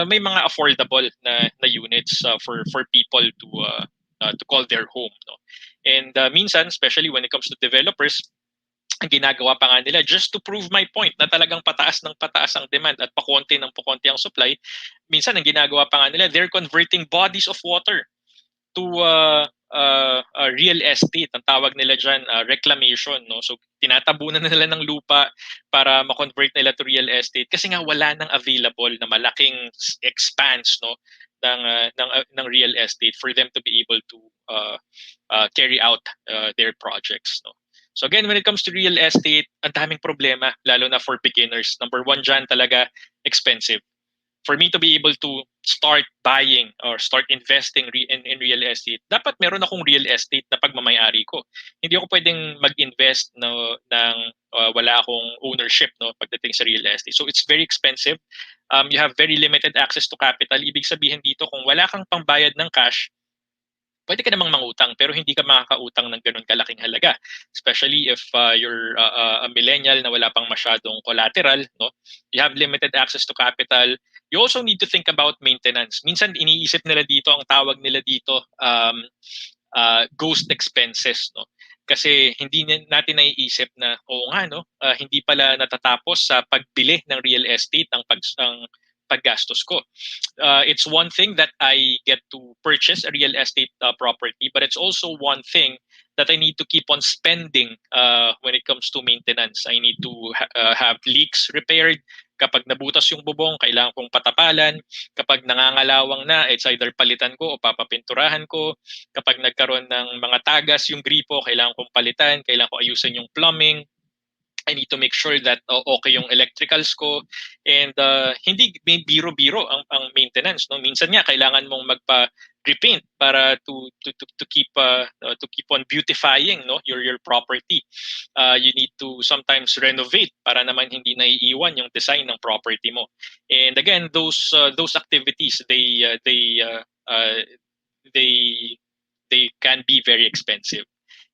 may mga affordable na units for people to call their home. No? And minsan, especially when it comes to developers, ang ginagawa pa nga nila, just to prove my point na talagang pataas ang demand at pakonti ang supply, minsan ang ginagawa pa nga nila, they're converting bodies of water to real estate. Ang tawag nila dyan, reclamation. No? So, tinatabunan nila ng lupa para ma-convert nila to real estate kasi nga wala nang available na malaking expanse, no, ng real estate for them to be able to carry out their projects. No? So again, when it comes to real estate, ang daming problema, lalo na for beginners. Number one dyan talaga, expensive. For me to be able to start buying or start investing in real estate, dapat meron akong real estate na pagmamayari ko. Hindi ako pwedeng mag-invest ng wala akong ownership, no, pagdating sa real estate. So it's very expensive. You have very limited access to capital. Ibig sabihin dito, kung wala kang pambayad ng cash, pwede ka namang mangutang pero hindi ka makakautang ng ganun kalaking halaga. Especially if you're a millennial na wala pang masyadong collateral, no? You have limited access to capital. You also need to think about maintenance. Minsan iniisip nila dito, ang tawag nila dito, ghost expenses, no? Kasi hindi natin naiisip na oo nga, no, hindi pala natatapos sa pagbili ng real estate ang paggastos ko. It's one thing that I get to purchase a real estate property, but it's also one thing that I need to keep on spending when it comes to maintenance. I need to have leaks repaired. Kapag nabutas yung bubong, kailangan kong patapalan. Kapag nangangalawang na, it's either palitan ko o papapinturahan ko. Kapag nagkaroon ng mga tagas yung gripo, kailangan kong palitan, kailangan ko ayusin yung plumbing. I need to make sure that okay yung electricals ko, and hindi biro-biro ang maintenance, no. Minsan nga kailangan mong repaint para to keep on beautifying, no, your property. You need to sometimes renovate para naman hindi naiiwan yung design ng property mo. And again, those activities, they can be very expensive.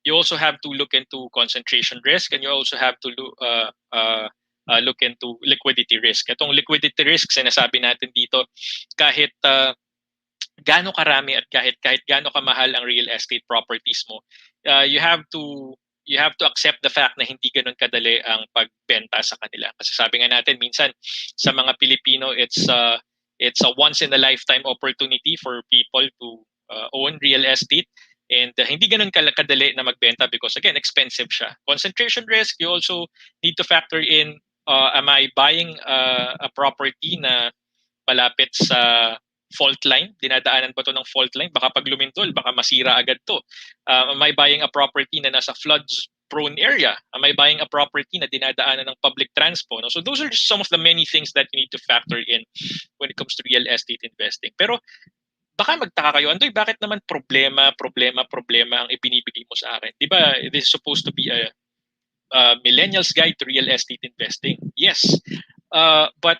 You also have to look into concentration risk, and you also have to look into liquidity risk. Itong liquidity risk, sinasabi natin dito, kahit gaano karami at kahit gaano kamahal ang real estate properties mo, you have to accept the fact na hindi ganun kadali ang pagbenta sa kanila. Kasi sabi nga natin, minsan sa mga Pilipino, it's a once in a lifetime opportunity for people to own real estate. And hindi ganun kadali na magbenta because, again, expensive siya. Concentration risk, you also need to factor in, am I buying a property na malapit sa fault line? Dinadaanan ba to ng fault line? Baka pag lumindol, baka masira agad to. Am I buying a property na nasa floods-prone area? Am I buying a property na dinadaanan ng public transport? No? So those are just some of the many things that you need to factor in when it comes to real estate investing. Pero baka magtaka kayo, Andoy, bakit naman problema ang ibinibigay mo sa akin? Di ba, this is supposed to be a Millennials Guide to Real Estate Investing. Yes, but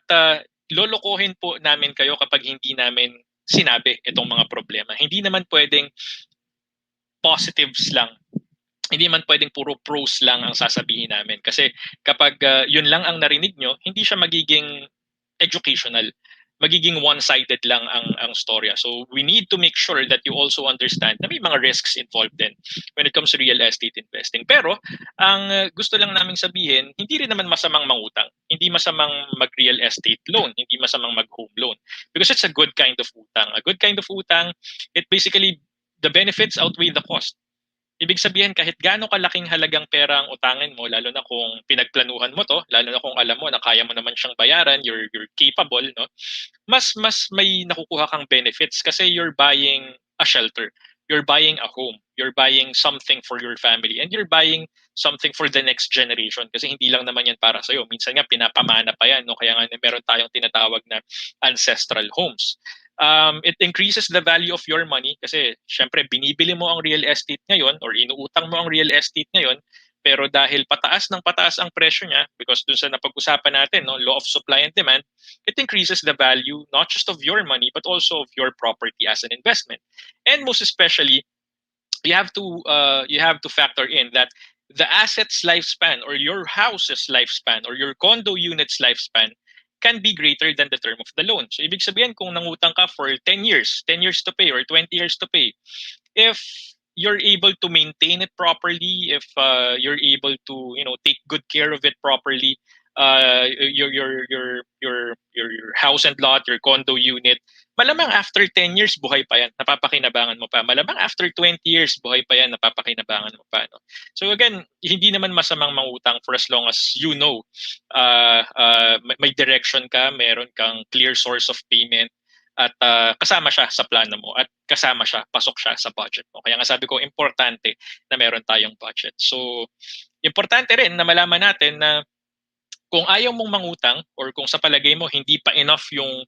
lolokohin po namin kayo kapag hindi namin sinabi itong mga problema. Hindi naman pwedeng positives lang. Hindi man pwedeng puro pros lang ang sasabihin namin. Kasi kapag yun lang ang narinig nyo, hindi siya magiging educational. Magiging one-sided lang ang storya. So we need to make sure that you also understand na may mga risks involved din when it comes to real estate investing. Pero ang gusto lang naming sabihin, hindi rin naman masamang mangutang. Hindi masamang mag-real estate loan. Hindi masamang mag-home loan. Because it's a good kind of utang. A good kind of utang, it basically, the benefits outweigh the cost. Ibig sabihin, kahit gaano kalaking halagang pera ang utangin mo, lalo na kung pinagplanuhan mo to, lalo na kung alam mo na kaya mo naman siyang bayaran, you're capable, no? Mas may nakukuha kang benefits kasi you're buying a shelter, you're buying a home, you're buying something for your family, and you're buying something for the next generation kasi hindi lang naman yan para sa'yo. Minsan nga pinapamana pa yan, no? Kaya nga meron tayong tinatawag na ancestral homes. It increases the value of your money kasi syempre binibili mo ang real estate ngayon or inuutang mo ang real estate ngayon, pero dahil pataas ang presyo niya because dun sa napag-usapan natin, no, law of supply and demand, it increases the value not just of your money but also of your property as an investment. And most especially, you have to factor in that the asset's lifespan or your house's lifespan or your condo unit's lifespan can be greater than the term of the loan. So ibig sabihin, kung nangutang ka for 10 years to pay or 20 years to pay, if you're able to maintain it properly, if you're able to, take good care of it properly, your house and lot, your condo unit, malamang after 10 years buhay pa yan, napapakinabangan mo pa. Malamang after 20 years buhay pa yan, napapakinabangan mo pa, no? So again, hindi naman masamang mangutang for as long as you know may direction ka, meron kang clear source of payment, at kasama siya sa plano mo at kasama siya, pasok siya sa budget mo. Kaya nga sabi ko, importante na meron tayong budget. So importante rin na malaman natin na kung ayaw mong mangutang or kung sa palagay mo hindi pa enough yung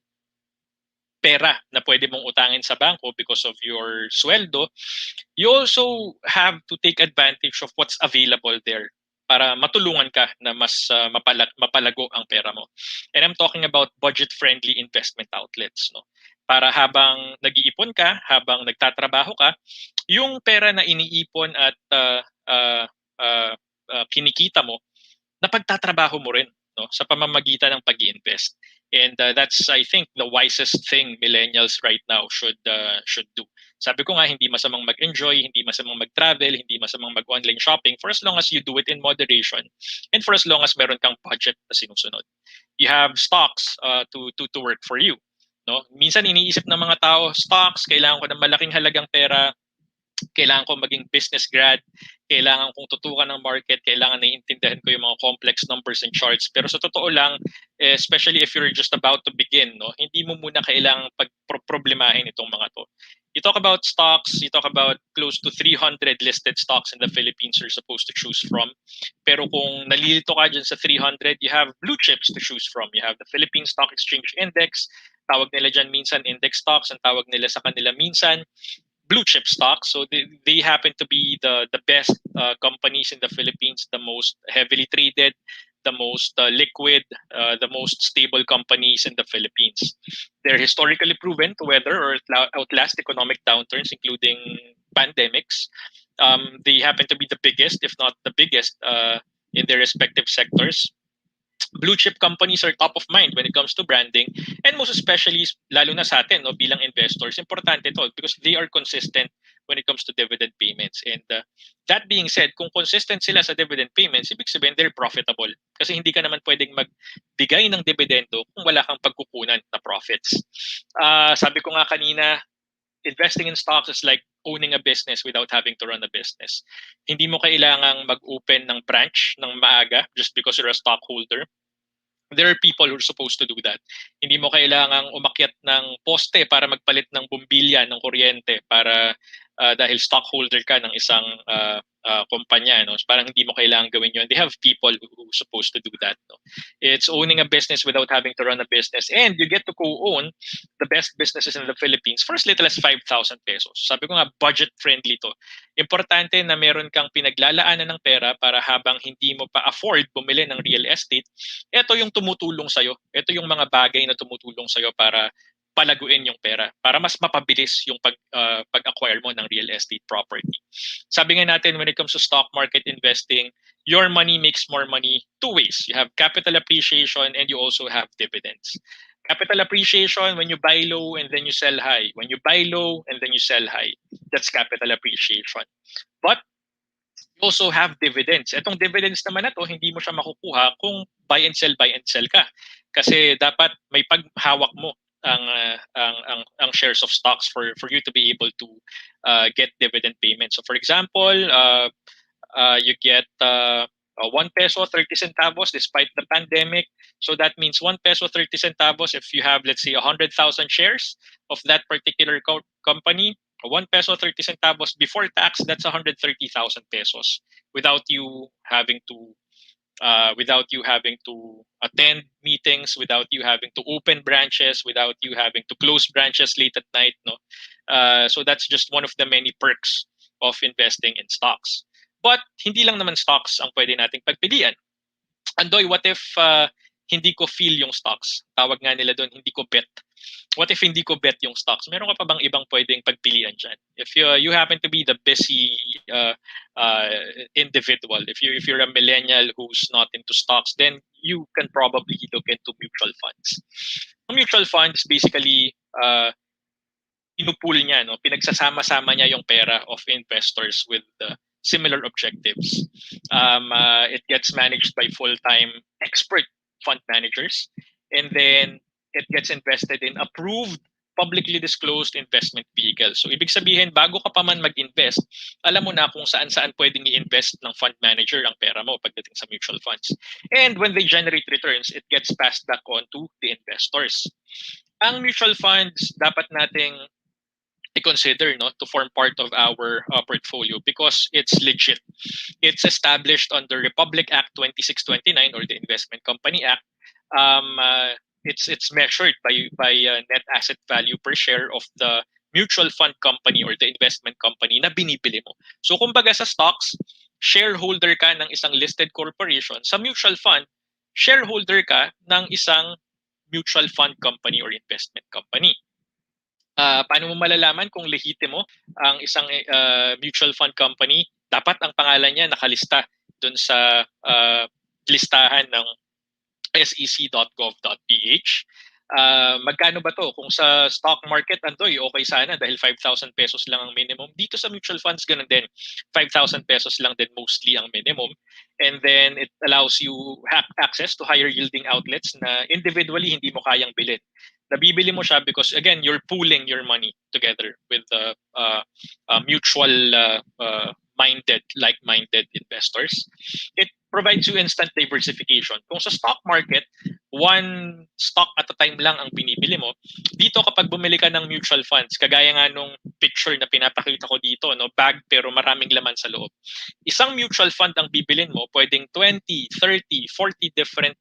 pera na pwede mong utangin sa bangko because of your sweldo, you also have to take advantage of what's available there para matulungan ka na mas mapalago ang pera mo. And I'm talking about budget-friendly investment outlets, no? Para habang nag-iipon ka, habang nagtatrabaho ka, yung pera na iniipon at kinikita mo, napagtatrabaho mo rin, no, sa pamamagitan ng pag-i-invest. And that's, I think, the wisest thing millennials right now should do. Sabi ko nga, hindi masamang mag-enjoy, hindi masamang mag-travel, hindi masamang mag-online shopping for as long as you do it in moderation and for as long as meron kang budget na sinusunod. You have stocks to work for you. No? Minsan iniisip ng mga tao, stocks, kailangan ko ng malaking halagang pera, kailangan ko maging business grad, kailangan kong tutukan ng market, kailangan naiintindihan ko yung mga complex numbers and charts. Pero sa totoo lang, especially if you're just about to begin, no, hindi mo muna kailangang pagproblemahin itong mga to. You talk about stocks, you talk about close to 300 listed stocks in the Philippines you're supposed to choose from. Pero kung nalilito ka dyan sa 300, you have blue chips to choose from. You have the Philippine Stock Exchange Index, tawag nila dyan minsan index stocks, ang tawag nila sa kanila minsan blue chip stocks. So they happen to be the best companies in the Philippines, the most heavily traded, the most liquid, the most stable companies in the Philippines. They're historically proven to weather or outlast economic downturns, including pandemics. They happen to be the biggest, if not the biggest, in their respective sectors. Blue chip companies are top of mind when it comes to branding, and most especially lalo na sa atin, no, bilang investors, importante to because they are consistent when it comes to dividend payments. And that being said, kung consistent sila sa dividend payments, ibig sabihin they're profitable kasi hindi ka naman pwedeng magbigay ng dividendo kung wala kang pagkukunan na profits. Sabi ko nga kanina, investing in stocks is like owning a business without having to run a business. Hindi mo kailangang mag-open ng branch ng maaga just because you're a stockholder. There are people who are supposed to do that. Hindi mo kailangang umakyat ng poste para magpalit ng bumbilya ng kuryente para dahil stockholder ka ng isang kumpanya. No? Parang hindi mo kailangang gawin yun. They have people who are supposed to do that. No? It's owning a business without having to run a business. And you get to co-own the best businesses in the Philippines for as little as 5,000 pesos. Sabi ko nga, budget-friendly to. Importante na meron kang pinaglalaanan ng pera para habang hindi mo pa afford bumili ng real estate, ito yung tumutulong sa'yo. Ito yung mga bagay na tumutulong sa'yo para palaguin yung pera, para mas mapabilis yung pag-acquire mo ng real estate property. Sabi nga natin, when it comes to stock market investing, your money makes more money two ways. You have capital appreciation and you also have dividends. Capital appreciation, when you buy low and then you sell high. When you buy low and then you sell high. That's capital appreciation. But you also have dividends. Etong dividends naman na to, hindi mo siya makukuha kung buy and sell ka. Kasi dapat may paghawak mo ang shares of stocks for you to be able to get dividend payments. So for example, you get 1 peso 30 centavos despite the pandemic. So that means 1 peso 30 centavos if you have, let's say, 100,000 shares of that particular company. 1 peso 30 centavos before tax, that's 130,000 pesos without you having to attend meetings, without you having to open branches, without you having to close branches late at night. No, so that's just one of the many perks of investing in stocks. But hindi lang naman stocks ang pwede nating pagpilian. Andoy, what if hindi ko feel yung stocks? Tawag nga nila doon, hindi ko bet. What if hindi ko bet yung stocks? Meron ka pa bang ibang pwedeng pagpilian dyan? If you happen to be the busy individual, if you're a millennial who's not into stocks, then you can probably look into mutual funds. Mutual funds basically pinupool niya, no? Pinagsasama-sama niya yung pera of investors with similar objectives. It gets managed by full-time expert fund managers, and then it gets invested in approved, publicly disclosed investment vehicles. So ibig sabihin, bago ka pa man mag-invest, alam mo na kung saan-saan pwedeng i-invest ng fund manager ang pera mo pagdating sa mutual funds. And when they generate returns, it gets passed back on to the investors. Ang mutual funds, dapat nating i-consider, no, to form part of our portfolio because it's legit. It's established under Republic Act 2629 or the Investment Company Act. It's measured by net asset value per share of the mutual fund company or the investment company na binibili mo. So kumbaga sa stocks, shareholder ka ng isang listed corporation. Sa mutual fund, shareholder ka ng isang mutual fund company or investment company. Paano mo malalaman kung lehitimo ang isang mutual fund company? Dapat ang pangalan niya nakalista dun sa listahan ng sec.gov.ph. Magkano ba to? Kung sa stock market, Andoy, okay sana dahil 5,000 pesos lang ang minimum. Dito sa mutual funds, ganun din. 5,000 pesos lang din mostly ang minimum. And then it allows you access to higher yielding outlets na individually hindi mo kayang bilhin. Nabibili mo siya because, again, you're pooling your money together with mutual minded, like-minded investors. It provides you instant diversification. Kung sa stock market, one stock at a time lang ang binibili mo. Dito kapag bumili ka ng mutual funds, kagaya nga nung picture na pinapakita ko dito, no, bag pero maraming laman sa loob. Isang mutual fund ang bibilin mo, pwedeng 20, 30, 40 different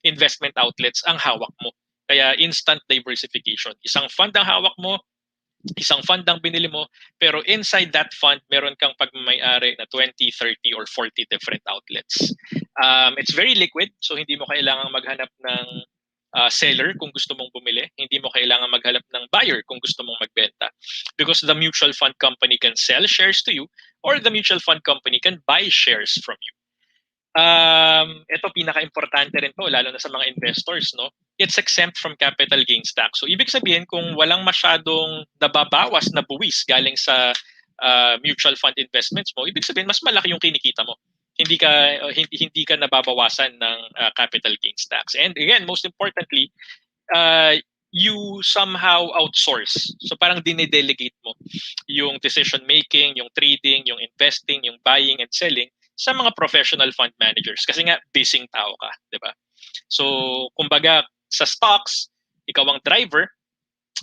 investment outlets ang hawak mo. Kaya instant diversification. Isang fund ang hawak mo, isang fund ang binili mo, pero inside that fund, meron kang pagmamayari na 20, 30, or 40 different outlets. It's very liquid, so hindi mo kailangang maghanap ng seller kung gusto mong bumili. Hindi mo kailangan maghanap ng buyer kung gusto mong magbenta. Because the mutual fund company can sell shares to you or the mutual fund company can buy shares from you. Ito pinaka-importante rin to, lalo na sa mga investors, no? It's exempt from capital gains tax. So ibig sabihin kung walang masyadong nababawas na buwis galing sa mutual fund investments mo, ibig sabihin mas malaki yung kinikita mo. Hindi ka nababawasan ng capital gains tax. And again, most importantly, you somehow outsource. So parang dine-delegate mo yung decision making, yung trading, yung investing, yung buying and selling sa mga professional fund managers kasi nga busy tao ka, 'di ba? So, kumbaga sa stocks, ikaw ang driver.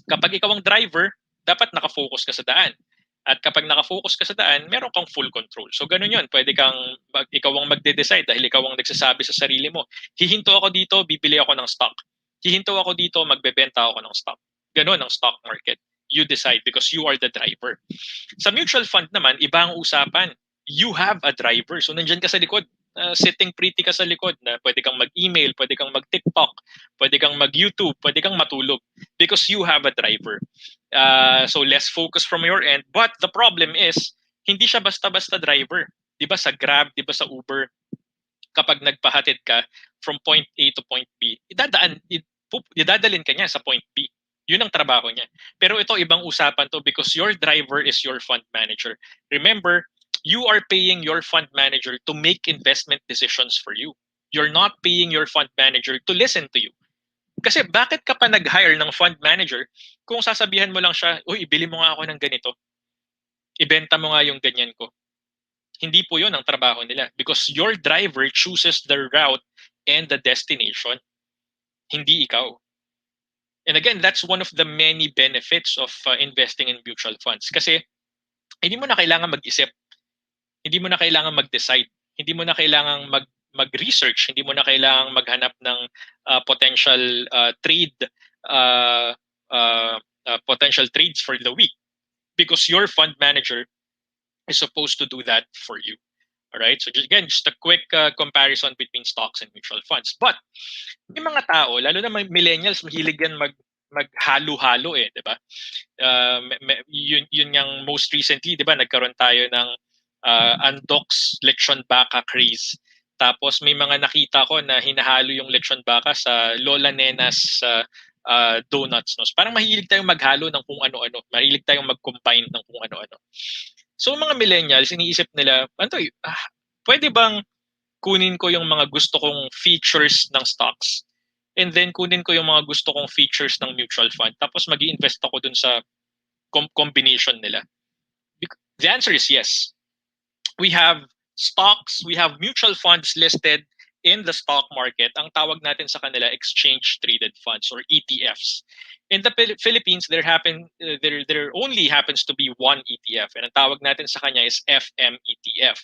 Kapag ikaw ang driver, dapat naka-focus ka sa daan. At kapag naka-focus ka sa daan, meron kang full control. So ganun 'yun, pwede kang ikaw ang magde-decide dahil ikaw ang nagsasabi sa sarili mo. Hihinto ako dito, bibili ako ng stock. Hihinto ako dito, magbebenta ako ng stock. Ganun ang stock market. You decide because you are the driver. Sa mutual fund naman, iba ang usapan. You have a driver. So nandyan ka sa likod. Sitting pretty ka sa likod na pwede kang mag-email, pwede kang mag-TikTok, pwede kang mag-YouTube, pwede kang matulog because you have a driver. So less focus from your end. But the problem is, hindi siya basta-basta driver. Di ba sa Grab, di ba sa Uber, kapag nagpahatid ka from point A to point B, idadalin ka niya sa point B. Yun ang trabaho niya. Pero ito, ibang usapan to because your driver is your fund manager. Remember, you are paying your fund manager to make investment decisions for you. You're not paying your fund manager to listen to you. Kasi bakit ka pa nag-hire ng fund manager kung sasabihan mo lang siya, uy, ibili mo nga ako ng ganito. Ibenta mo nga yung ganyan ko. Hindi po yun ang trabaho nila because your driver chooses the route and the destination. Hindi ikaw. And again, that's one of the many benefits of investing in mutual funds. Kasi hindi mo na kailangan mag-isip. Hindi mo na kailangan mag-decide. Hindi mo na kailangan mag-research. Hindi mo na kailangan maghanap ng potential potential trades for the week because your fund manager is supposed to do that for you. All right? So just a quick comparison between stocks and mutual funds. But may mga tao, lalo na mga millennials, mahilig yan maghalo-halo eh, 'di ba? Yun yung most recently, 'di ba, nagkaroon tayo ng Andox lechon baka craze. Tapos may mga nakita ko na hinahalo yung lechon baka sa Lola Nena's donuts. No? So parang mahilig tayong maghalo ng kung ano-ano. Mahilig tayong mag-combine ng kung ano-ano. So mga millennials, iniisip nila, pwede bang kunin ko yung mga gusto kong features ng stocks and then kunin ko yung mga gusto kong features ng mutual fund tapos mag-i-invest ako dun sa combination nila? The answer is yes. We have stocks, we have mutual funds listed in the stock market. Ang tawag natin sa kanila exchange traded funds or ETFs. In the Philippines, there only happens to be one ETF and ang tawag natin sa kanya is FM ETF.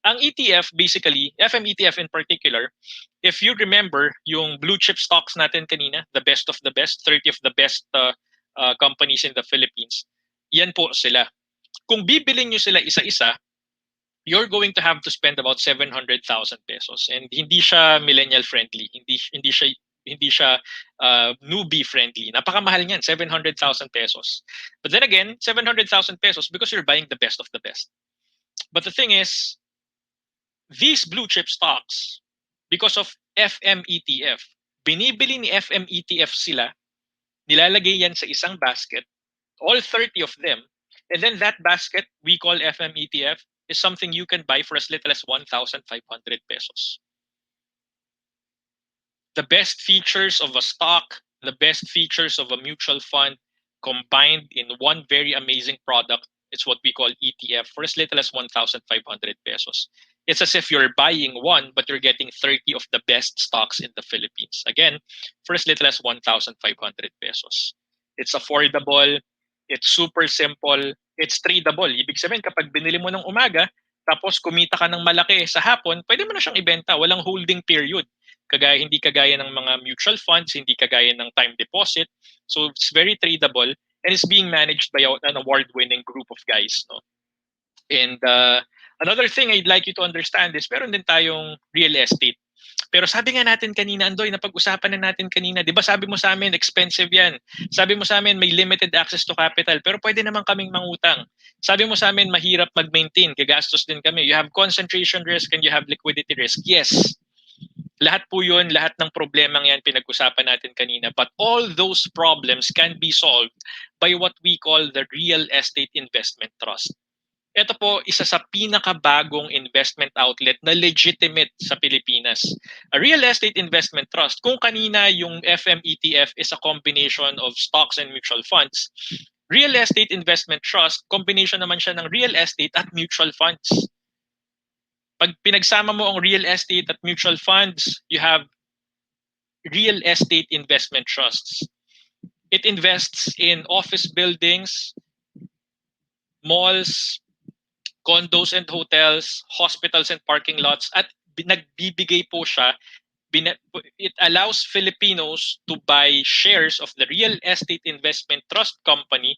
Ang ETF basically, FM ETF in particular, if you remember yung blue chip stocks natin kanina, the best of the best, 30 of the best companies in the Philippines, yan po sila. Kung bibilin nyo sila isa-isa, you're going to have to spend about 700,000 pesos. And hindi siya millennial friendly. Hindi siya newbie friendly. Napakamahal niyan, 700,000 pesos. But then again, 700,000 pesos because you're buying the best of the best. But the thing is, these blue chip stocks, because of FM ETF, binibili ni FM ETF sila, nilalagay yan sa isang basket, all 30 of them, and then that basket we call FM ETF is something you can buy for as little as 1,500 pesos. The best features of a stock, the best features of a mutual fund combined in one very amazing product. It's what we call ETF for as little as 1,500 pesos. It's as if you're buying one, but you're getting 30 of the best stocks in the Philippines. Again, for as little as 1,500 pesos. It's affordable. It's super simple. It's tradable. Ibig sabihin, kapag binili mo ng umaga, tapos kumita ka ng malaki sa hapon, pwede mo na siyang ibenta. Walang holding period. Hindi kagaya ng mga mutual funds, hindi kagaya ng time deposit. So it's very tradable and it's being managed by an award-winning group of guys. No? And another thing I'd like you to understand is meron din tayong real estate. Pero sabi nga natin kanina, Andoy, napag-usapan na natin kanina, di ba sabi mo sa amin, expensive yan. Sabi mo sa amin, may limited access to capital, pero pwede naman kaming mangutang. Sabi mo sa amin, mahirap mag-maintain, gagastos din kami. You have concentration risk and you have liquidity risk. Yes, lahat po yun, lahat ng problemang yan pinag-usapan natin kanina. But all those problems can be solved by what we call the Real Estate Investment Trust. Ito po, isa sa pinakabagong investment outlet na legitimate sa Pilipinas. A Real Estate Investment Trust, kung kanina yung FM ETF is a combination of stocks and mutual funds, Real Estate Investment Trust, combination naman siya ng real estate at mutual funds. Pag pinagsama mo ang real estate at mutual funds, you have real estate investment trusts. It invests in office buildings, malls, condos and hotels, hospitals and parking lots, at nagbibigay po siya, it allows Filipinos to buy shares of the real estate investment trust company,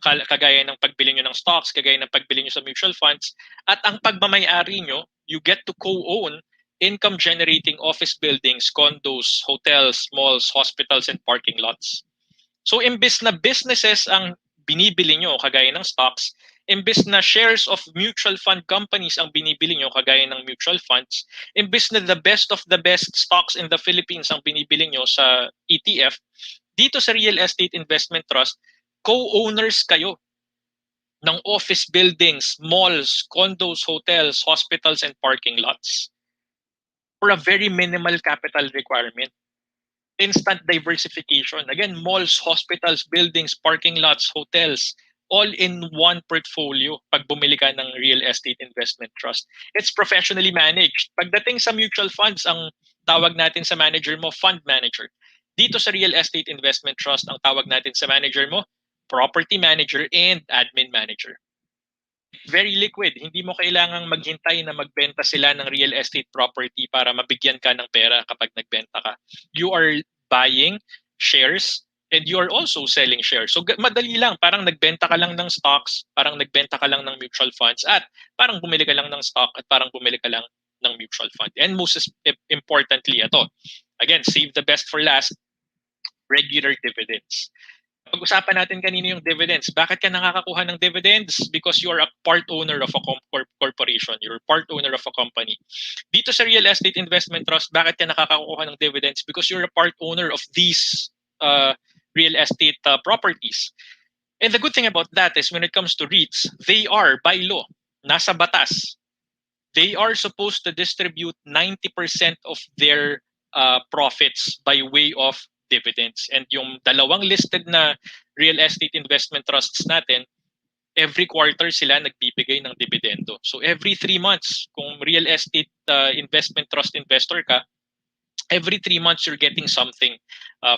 kagaya ng pagbili nyo ng stocks, kagaya ng pagbili nyo sa mutual funds, at ang pagmamayari nyo, you get to co-own income-generating office buildings, condos, hotels, malls, hospitals, and parking lots. So imbes na businesses ang binibili nyo, kagaya ng stocks, imbes na shares of mutual fund companies ang binibili nyo, kagaya ng mutual funds, imbes na the best of the best stocks in the Philippines ang binibili nyo sa ETF, dito sa Real Estate Investment Trust, co-owners kayo ng office buildings, malls, condos, hotels, hospitals, and parking lots for a very minimal capital requirement. Instant diversification. Again, malls, hospitals, buildings, parking lots, hotels, all in one portfolio pag bumili ka ng Real Estate Investment Trust. It's professionally managed. Pagdating sa mutual funds, ang tawag natin sa manager mo, fund manager. Dito sa Real Estate Investment Trust, ang tawag natin sa manager mo, property manager and admin manager. Very liquid. Hindi mo kailangang maghintay na magbenta sila ng real estate property para mabigyan ka ng pera kapag nagbenta ka. You are buying shares and you are also selling shares. So madali lang, parang nagbenta ka lang ng stocks, parang nagbenta ka lang ng mutual funds, at parang bumili ka lang ng stock at parang bumili ka lang ng mutual fund. And most importantly, ito, again, save the best for last, regular dividends. Pag-usapan natin kanina yung dividends. Bakit ka nakakakuha ng dividends? Because you are a part owner of a corporation. You're a part owner of a company. Dito sa Real Estate Investment Trust, bakit ka nakakakuha ng dividends? Because you're a part owner of these real estate properties. And the good thing about that is when it comes to REITs, they are, by law, nasa batas, they are supposed to distribute 90% of their profits by way of dividends. And yung dalawang listed na real estate investment trusts natin, every quarter sila nagbibigay ng dividendo. So every 3 months, kung real estate investment trust investor ka, every 3 months you're getting something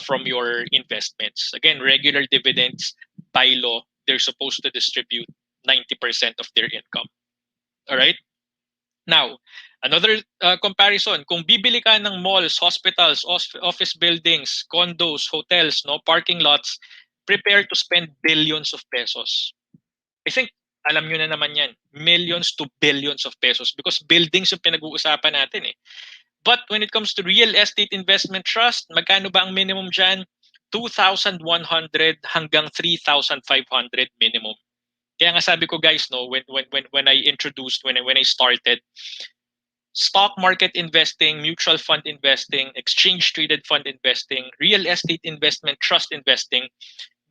from your investments. Again, regular dividends, by law, they're supposed to distribute 90% of their income. All right? Now, another comparison, kung bibili ka ng malls, hospitals, office buildings, condos, hotels, no, parking lots, prepare to spend billions of pesos. I think, alam nyo na naman yan, millions to billions of pesos because buildings yung pinag-uusapan natin eh. But when it comes to Real Estate Investment Trust, magkano ba ang minimum dyan? 2,100 hanggang 3,500 minimum. Kaya nga sabi ko guys, no, when I introduced, when I started, stock market investing, mutual fund investing, exchange traded fund investing, real estate investment, trust investing,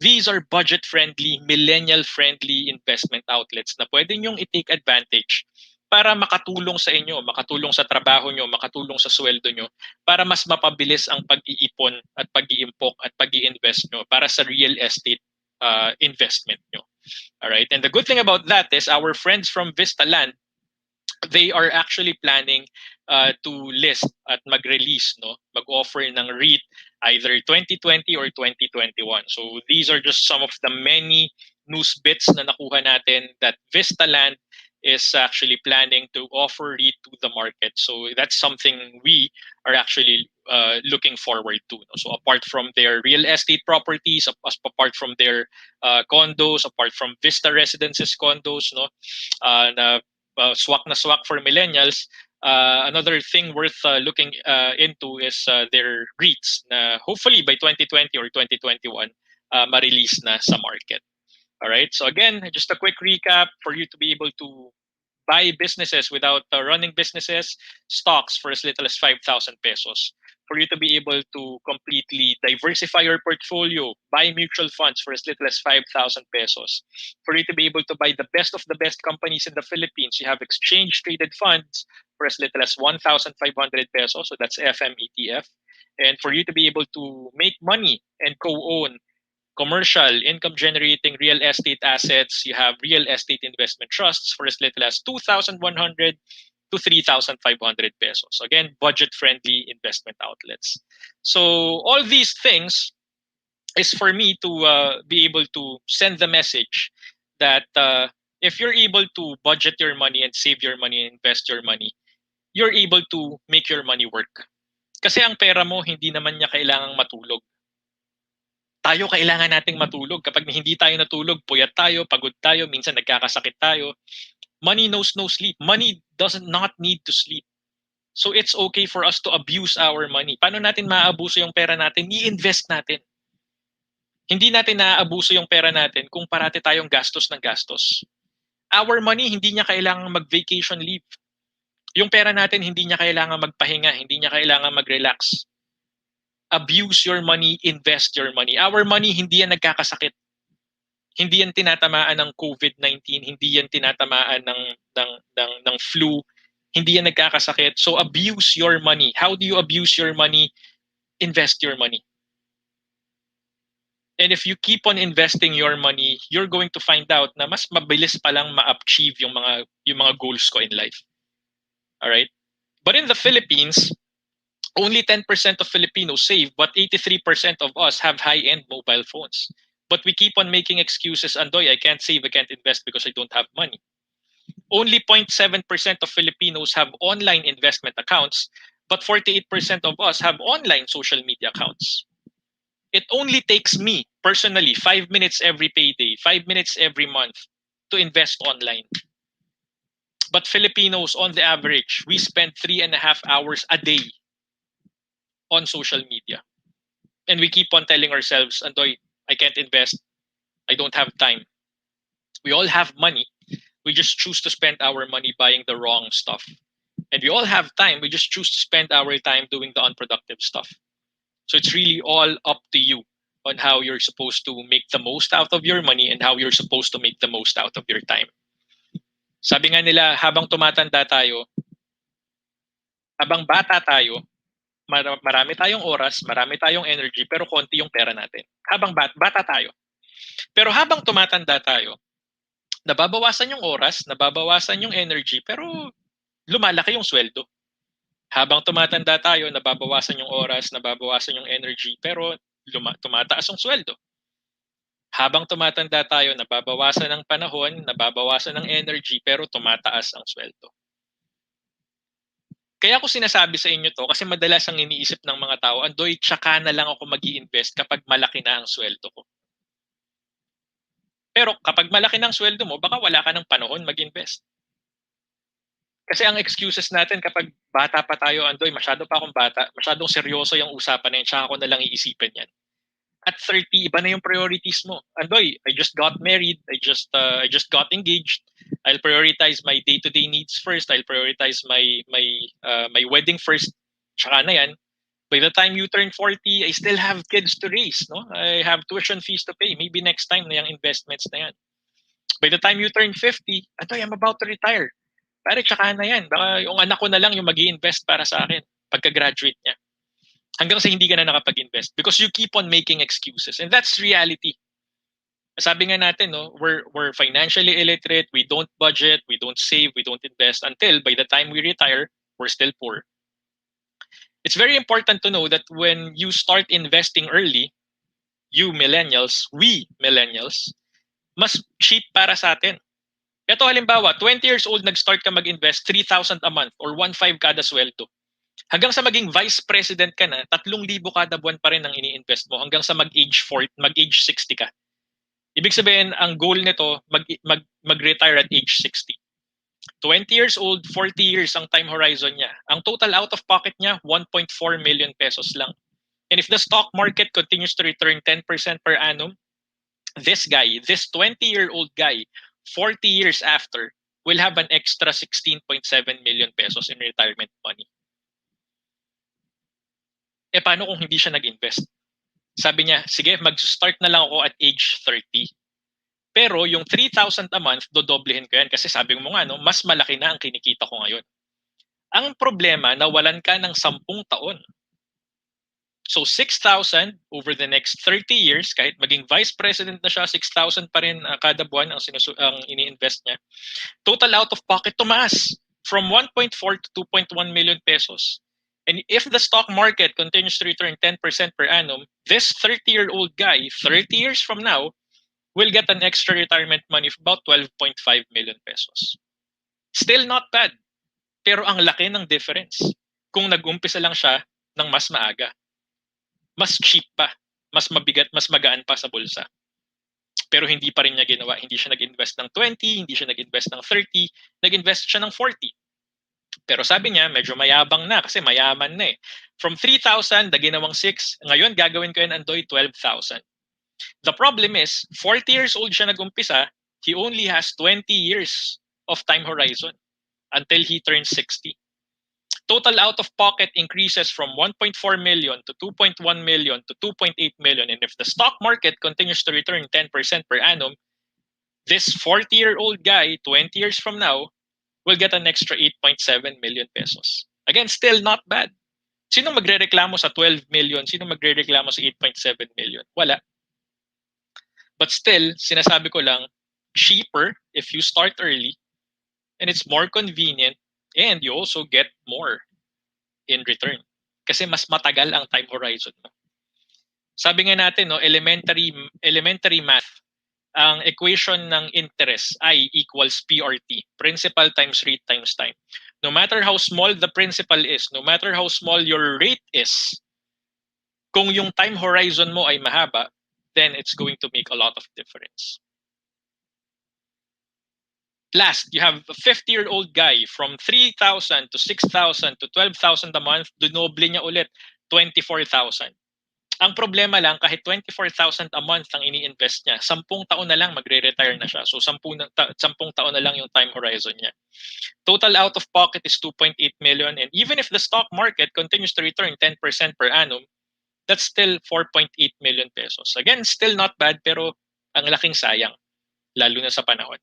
these are budget-friendly, millennial-friendly investment outlets na pwede nyong i-take advantage para makatulong sa inyo, makatulong sa trabaho nyo, makatulong sa sweldo nyo, para mas mapabilis ang pag-iipon at pag-iimpok at pag-i-invest nyo para sa real estate investment nyo. All right? And the good thing about that is our friends from Vista Land, they are actually planning to list at mag-release, no, mag-offer ng REIT either 2020 or 2021. So these are just some of the many news bits na nakuha natin that Vista Land is actually planning to offer REIT to the market. So that's something we are actually looking forward to. No? So apart from their real estate properties, apart from their condos, apart from Vista Residences condos, no, na swak na swak for millennials, another thing worth looking into is their REITs na hopefully by 2020 or 2021 ma-release na sa market. All right. So again, just a quick recap for you to be able to buy businesses without running businesses, stocks for as little as 5,000 pesos. For you to be able to completely diversify your portfolio, buy mutual funds for as little as 5,000 pesos. For you to be able to buy the best of the best companies in the Philippines, you have exchange traded funds for as little as 1,500 pesos. So that's FMETF. And for you to be able to make money and co-own commercial income generating real estate assets, you have real estate investment trusts for as little as 2,100 to 3,500 pesos. Again, budget friendly investment outlets. So all these things is for me to be able to send the message that if you're able to budget your money and save your money and invest your money, you're able to make your money work. Kasi ang pera mo, hindi naman niya kailangang matulog. Tayo kailangan nating matulog. Kapag hindi tayo natulog, puyat tayo, pagod tayo, minsan nagkakasakit tayo. Money knows no sleep. Money does not need to sleep. So it's okay for us to abuse our money. Paano natin maaabuso yung pera natin? I-invest natin. Hindi natin naaabuso yung pera natin kung parati tayong gastos ng gastos. Our money, hindi niya kailangan mag-vacation leave. Yung pera natin, hindi niya kailangan magpahinga, hindi niya kailangan mag-relax. Abuse your money, invest your money. Our money, hindi yan nagkakasakit. Hindi yan tinatamaan ng COVID-19, hindi yan tinatamaan ng flu, hindi yan nagkakasakit. So abuse your money. How do you abuse your money? Invest your money. And if you keep on investing your money, you're going to find out na mas mabilis pa lang ma-achieve yung mga goals ko in life. All right? But in the Philippines, only 10% of Filipinos save, but 83% of us have high-end mobile phones. But we keep on making excuses, Andoy, I can't save, I can't invest because I don't have money. Only 0.7% of Filipinos have online investment accounts, but 48% of us have online social media accounts. It only takes me, personally, 5 minutes every payday, 5 minutes every month to invest online. But Filipinos, on the average, we spend 3.5 hours a day on social media. And we keep on telling ourselves, Andoy, I can't invest. I don't have time. We all have money. We just choose to spend our money buying the wrong stuff. And we all have time. We just choose to spend our time doing the unproductive stuff. So it's really all up to you on how you're supposed to make the most out of your money and how you're supposed to make the most out of your time. Sabi nga nila, habang tumatanda tayo, habang bata tayo, marami tayong oras, marami tayong energy, pero konti yung pera natin. Habang bata tayo. Pero habang tumatanda tayo, nababawasan yung oras, nababawasan yung energy, pero lumalaki yung sweldo. Habang tumatanda tayo, nababawasan yung oras, nababawasan yung energy, pero tumataas yung sweldo. Habang tumatanda tayo, nababawasan ng panahon, nababawasan ng energy, pero tumataas ang sweldo. Kaya ako sinasabi sa inyo to kasi madalas ang iniisip ng mga tao, Andoy, tsaka na lang ako mag-i-invest kapag malaki na ang sweldo ko. Pero kapag malaki na ang sweldo mo, baka wala ka ng panahon mag-invest. Kasi ang excuses natin kapag bata pa tayo, Andoy, masyado pa akong bata, masyadong seryoso yung usapan na yun, tsaka ako na lang iisipin yan. At 30, iba na yung priorities mo. Andoy, I just got married, I just got engaged. I'll prioritize my day-to-day needs first. I'll prioritize my wedding first. Tsaka na yan. By the time you turn 40, I still have kids to raise, no? I have tuition fees to pay. Maybe next time na yung investments na yan. By the time you turn 50, Andoy, I'm about to retire. Pare, tsaka na yan. Baka yung anak ko na lang yung mag-i-invest para sa akin pagka-graduate niya. Hanggang sa hindi ka na nakapag-invest because you keep on making excuses. And that's reality. Sabi nga natin, no, we're financially illiterate, we don't budget, we don't save, we don't invest until by the time we retire, we're still poor. It's very important to know that when you start investing early, you millennials, we millennials, mas cheap para sa atin. Ito halimbawa, 20 years old, nag-start ka mag-invest 3,000 a month or 1,500 kada sweldo. Hanggang sa maging vice president ka na, 3,000 kada buwan pa rin ang ini-invest mo hanggang sa mag-age 60 ka. Ibig sabihin, ang goal nito, mag-retire at age 60. 20 years old, 40 years ang time horizon niya. Ang total out of pocket niya, 1.4 million pesos lang. And if the stock market continues to return 10% per annum, this 20-year-old guy, 40 years after, will have an extra 16.7 million pesos in retirement money. Paano kung hindi siya nag-invest? Sabi niya, sige, mag-start na lang ako at age 30. Pero yung 3,000 a month, dodoblehin ko yan kasi sabi mo nga, no, mas malaki na ang kinikita ko ngayon. Ang problema, nawalan ka ng 10 taon. So 6,000 over the next 30 years, kahit maging vice president na siya, 6,000 pa rin kada buwan ang ini-invest niya. Total out of pocket tumaas from 1.4 to 2.1 million pesos. And if the stock market continues to return 10% per annum, this 30-year-old guy, 30 years from now, will get an extra retirement money of about 12.5 million pesos. Still not bad. Pero ang laki ng difference kung nag-umpisa lang siya ng mas maaga. Mas cheap pa, mas mabigat, mas magaan pa sa bulsa. Pero hindi pa rin niya ginawa. Hindi siya nag-invest ng 20, hindi siya nag-invest ng 30, nag-invest siya ng 40. Pero sabi niya, medyo mayabang na kasi mayaman na eh. From 3,000, na ginawang 6, ngayon gagawin ko yan Andoy 12,000. The problem is, 40 years old siya nag-umpisa, he only has 20 years of time horizon until he turns 60. Total out of pocket increases from 1.4 million to 2.1 million to 2.8 million. And if the stock market continues to return 10% per annum, this 40-year-old guy, 20 years from now, will get an extra 8.7 million pesos. Again, still not bad. Sino magrereklamo sa 12 million? Sino magrereklamo sa 8.7 million? Wala. But still, sinasabi ko lang, cheaper if you start early, and it's more convenient, and you also get more in return. Kasi mas matagal ang time horizon mo. Sabi nga natin, no, elementary math, ang equation ng interest, I equals PRT, principal times rate times time. No matter how small the principal is, no matter how small your rate is, kung yung time horizon mo ay mahaba, then it's going to make a lot of difference. Last, you have a 50-year-old guy from 3,000 to 6,000 to 12,000 a month, dinoble niya ulit, 24,000. Ang problema lang, kahit 24,000 a month ang ini-invest niya, 10 taon na lang magre-retire na siya. So 10 taon na lang yung time horizon niya. Total out of pocket is 2.8 million. And even if the stock market continues to return 10% per annum, that's still 4.8 million pesos. Again, still not bad, pero ang laking sayang, lalo na sa panahon.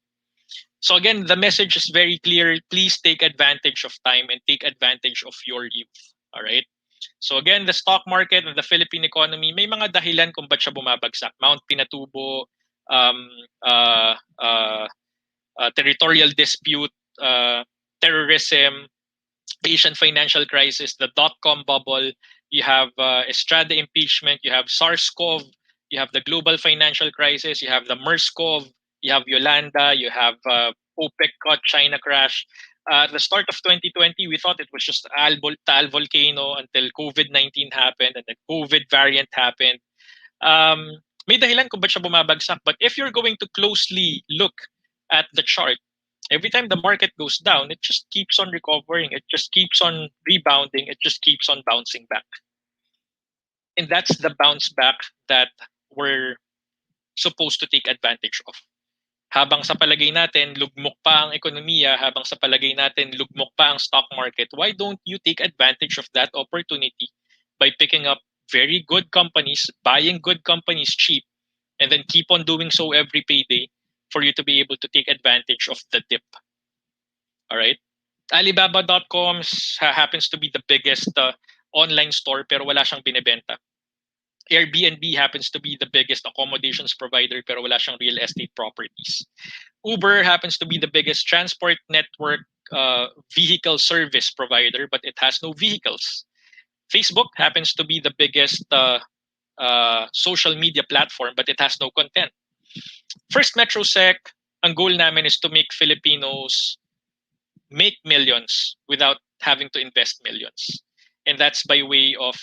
So again, the message is very clear. Please take advantage of time and take advantage of your youth. All right? So again, the stock market and the Philippine economy, may mga dahilan kung ba't siya bumabagsak. Mount Pinatubo, territorial dispute, terrorism, Asian financial crisis, the dot-com bubble, you have Estrada impeachment, you have SARS-CoV, you have the global financial crisis, you have the MERS-CoV, you have Yolanda, you have OPEC cut, China crash. At the start of 2020, we thought it was just Taal volcano until COVID-19 happened and the COVID variant happened. May dahilan kung ba't siya bumabagsak. But if you're going to closely look at the chart, every time the market goes down, it just keeps on recovering. It just keeps on rebounding. It just keeps on bouncing back. And that's the bounce back that we're supposed to take advantage of. Habang sa palagay natin, lugmok pa ang ekonomiya, habang sa palagay natin, lugmok pa ang stock market, why don't you take advantage of that opportunity by picking up very good companies, buying good companies cheap, and then keep on doing so every payday for you to be able to take advantage of the dip. All right? Alibaba.com happens to be the biggest online store pero wala siyang binebenta. Airbnb happens to be the biggest accommodations provider pero wala siyang real estate properties. Uber happens to be the biggest transport network vehicle service provider but it has no vehicles. Facebook happens to be the biggest social media platform but it has no content. First MetroSec, ang goal namin is to make Filipinos make millions without having to invest millions. And that's by way of